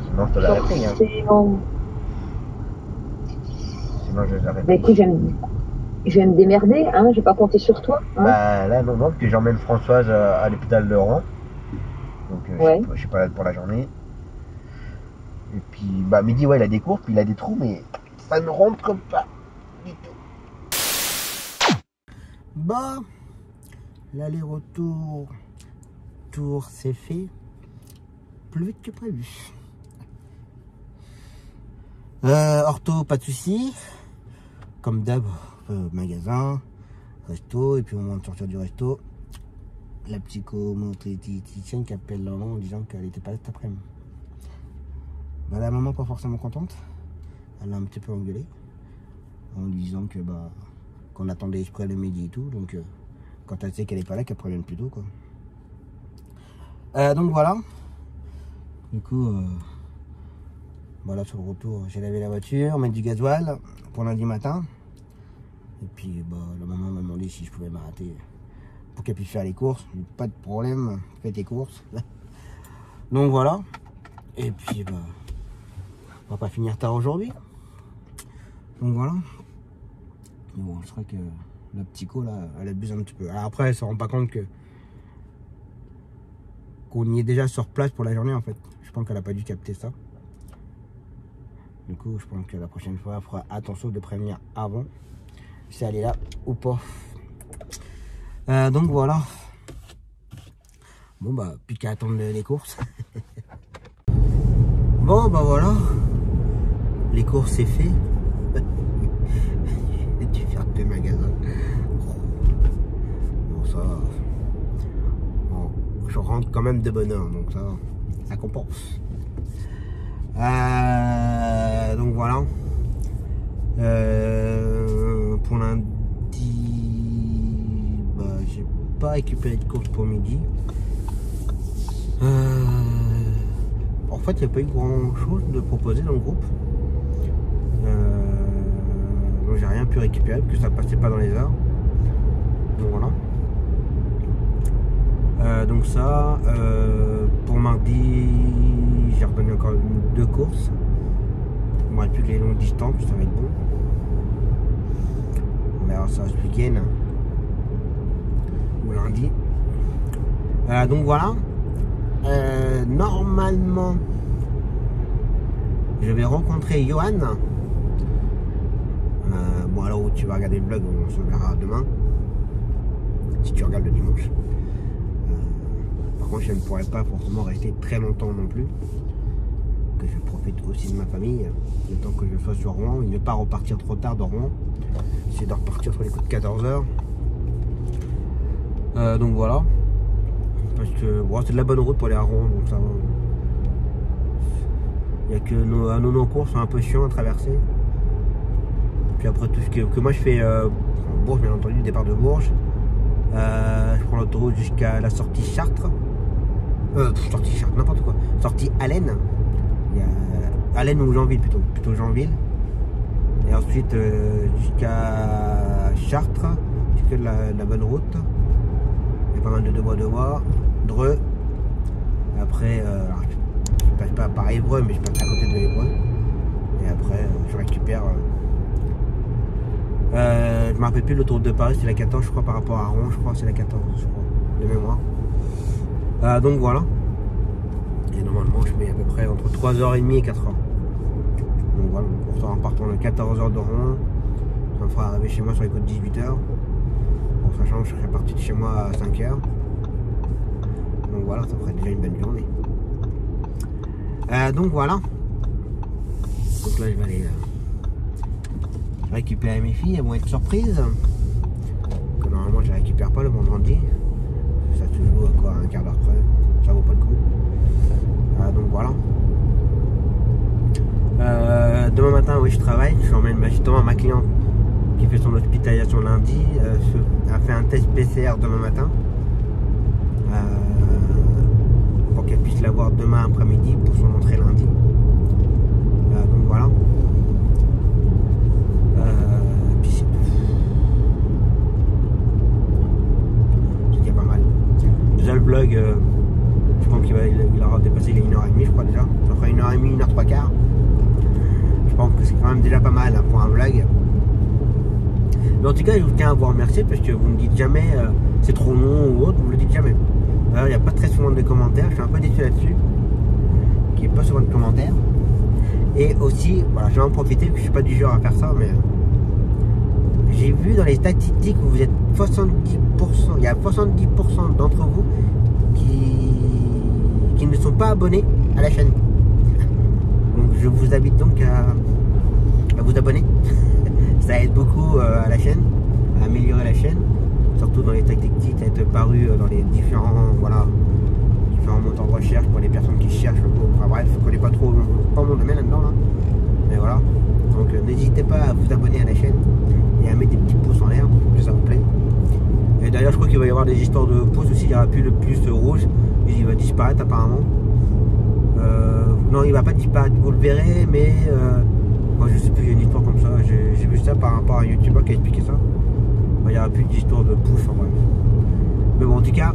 Sinon, je te l'aurais pris. Hein. Sinon, je les aurais pris. Bah écoute, je vais me démerder, hein, je vais pas compter sur toi. Hein. Bah là, non, parce que j'emmène Françoise à l'hôpital de Rouen. Donc, ouais. je suis pas là pour la journée. Et puis, bah, midi, ouais, il a des cours, puis il a des trous, mais ça ne rentre pas du tout. Bah, l'aller-retour, c'est fait plus vite que prévu. Ortho, pas de soucis. Comme d'hab, magasin, resto, et puis au moment de sortir du resto, la psychomotricienne qui appelle la maman en disant qu'elle n'était pas là cet après-midi. Bah, la maman pas forcément contente, elle a un petit peu engueulé en lui disant que bah qu'on attendait exprès le midi et tout, donc quand elle sait qu'elle est pas là, qu'elle prévienne plus tôt quoi. Donc voilà, Du coup, voilà, sur le retour, j'ai lavé la voiture, mettre du gasoil pour lundi matin. Et puis, bah, la maman m'a demandé si je pouvais m'arrêter pour qu'elle puisse faire les courses. Pas de problème, fais tes courses. Donc voilà. Et puis, bah, on va pas finir tard aujourd'hui. Donc voilà. Mais bon, c'est vrai que la psycho là, elle abuse un petit peu. Alors après, elle se rend pas compte qu'on y est déjà sur place pour la journée en fait. Je pense qu'elle a pas dû capter ça. Du coup, je pense que la prochaine fois, elle fera attention de prévenir avant si elle est là ou pas. Donc voilà. Bon bah, plus qu'à attendre les courses. Bon bah voilà. Les courses c'est fait. Et tu fermes tes magasins. Bon ça. Bon, je rentre quand même de bonne heure, donc ça compense. Donc voilà. Pour lundi, bah, j'ai pas récupéré de course pour midi. En fait, il n'y a pas eu grand chose de proposer dans le groupe. Donc j'ai rien pu récupérer parce que ça passait pas dans les heures. Donc voilà. Donc ça, pour mardi, j'ai redonné encore 2 courses. Il ne reste plus que les longues distances, ça va être bon. On verra ça ce week-end ou lundi. Donc voilà. Normalement, je vais rencontrer Johan. Bon, alors où tu vas regarder le vlog, on se verra demain. Si tu regardes le dimanche. Par contre, je ne pourrai pas forcément rester très longtemps non plus. Que je profite aussi de ma famille. Le temps que je sois sur Rouen. Et ne pas repartir trop tard de Rouen. C'est de repartir sur les coups de 14 h. Donc voilà. Parce que bon, c'est de la bonne route pour aller à Rouen, donc ça va. Il n'y a que nos courses sont un peu chiants à traverser. Puis après tout ce que moi je fais Bourges, bien entendu, départ de Bourges. Je prends l'autoroute jusqu'à la sortie Chartres. Sortie Chartres, n'importe quoi. Sortie Allen. Il y a Allen ou Janville plutôt Janville. Et ensuite jusqu'à Chartres, jusqu'à la bonne route. Il y a pas mal de Devois. Dreux. Après, je passe pas par Évreux, mais je passe à côté de Évreux. Et après, je récupère. Je me rappelle plus l'autoroute de Paris, c'est la 14, je crois, par rapport à Rouen, je crois, c'est la 14, je crois, de mémoire. Donc voilà. Et normalement, je mets à peu près entre 3h30 et 4h. Donc voilà, pour ça, en partant de 14h de Rouen, ça me fera arriver chez moi sur les coups de 18h. Bon, sachant que je serai parti de chez moi à 5h. Donc voilà, ça ferait déjà une bonne journée. Donc voilà. Donc là, je vais aller récupérer mes filles. Elles vont être surprises. Que normalement, je les récupère pas le vendredi. Ça se joue à quoi, un quart d'heure près. Ça vaut pas le coup. Donc voilà. Demain matin, oui, je travaille. Je emmène justement ma cliente qui fait son hospitalisation lundi. A fait un test PCR demain matin. Pour qu'elle puisse l'avoir demain après-midi pour son entrée lundi. Donc voilà. Puis c'est tout. C'est déjà pas mal. Déjà le vlog, je pense qu'il aura dépassé les 1h30, je crois déjà. Ça fera 1h30, 1h03. Je pense que c'est quand même déjà pas mal hein, pour un vlog. Mais en tout cas, je tiens à vous remercier parce que vous ne me dites jamais c'est trop long ou autre, vous ne le dites jamais. Alors, il n'y a pas très souvent de commentaires, je suis un peu déçu là-dessus, qu'il n'y ait pas souvent de commentaires. Et aussi, voilà, je vais en profiter, parce que je ne suis pas du genre à faire ça, mais j'ai vu dans les statistiques où vous êtes 70%, il y a 70% d'entre vous qui ne sont pas abonnés à la chaîne. Donc je vous invite donc à vous abonner. Ça aide beaucoup à la chaîne, à améliorer la chaîne. Surtout dans les statistiques, à être paru dans les différents moteurs de recherche pour les personnes qui cherchent. Enfin bref, je connais pas trop mon domaine là-dedans. Là. Mais voilà. Donc n'hésitez pas à vous abonner à la chaîne et à mettre des petits pouces en l'air, que ça vous plaît. Et d'ailleurs, je crois qu'il va y avoir des histoires de pouces aussi. Il n'y aura plus le plus rouge. Il va disparaître apparemment. Non, il va pas disparaître, vous le verrez, mais moi je sais plus, il y a une histoire comme ça. J'ai vu ça par rapport à un youtubeur qui a expliqué ça. Il n'y aura plus d'histoire de pouf, en bref. Mais bon, en tout cas,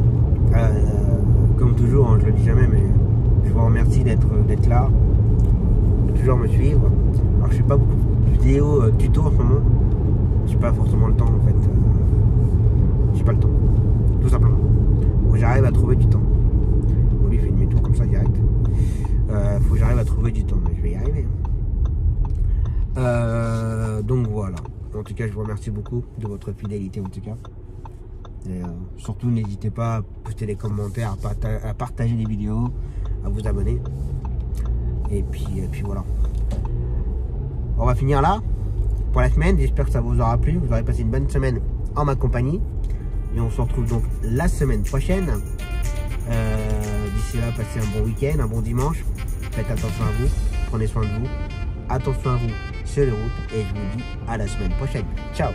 comme toujours, hein, je le dis jamais, mais je vous remercie d'être là, de toujours me suivre. Alors je fais pas beaucoup de vidéos tuto en ce moment. J'ai pas forcément le temps en fait. J'ai pas le temps, tout simplement. Bon, j'arrive à trouver du temps. Bon, lui il fait une méthode comme ça direct. Faut que j'arrive à trouver du temps, mais je vais y arriver. Donc voilà. En tout cas, je vous remercie beaucoup de votre fidélité en tout cas. Et surtout, n'hésitez pas à poster des commentaires, à partager les vidéos, à vous abonner. Et puis voilà. On va finir là pour la semaine. J'espère que ça vous aura plu. Vous aurez passé une bonne semaine en ma compagnie. Et on se retrouve donc la semaine prochaine. D'ici là, passez un bon week-end, un bon dimanche. Faites attention à vous. Prenez soin de vous. Attention à vous sur les routes. Et je vous dis à la semaine prochaine. Ciao.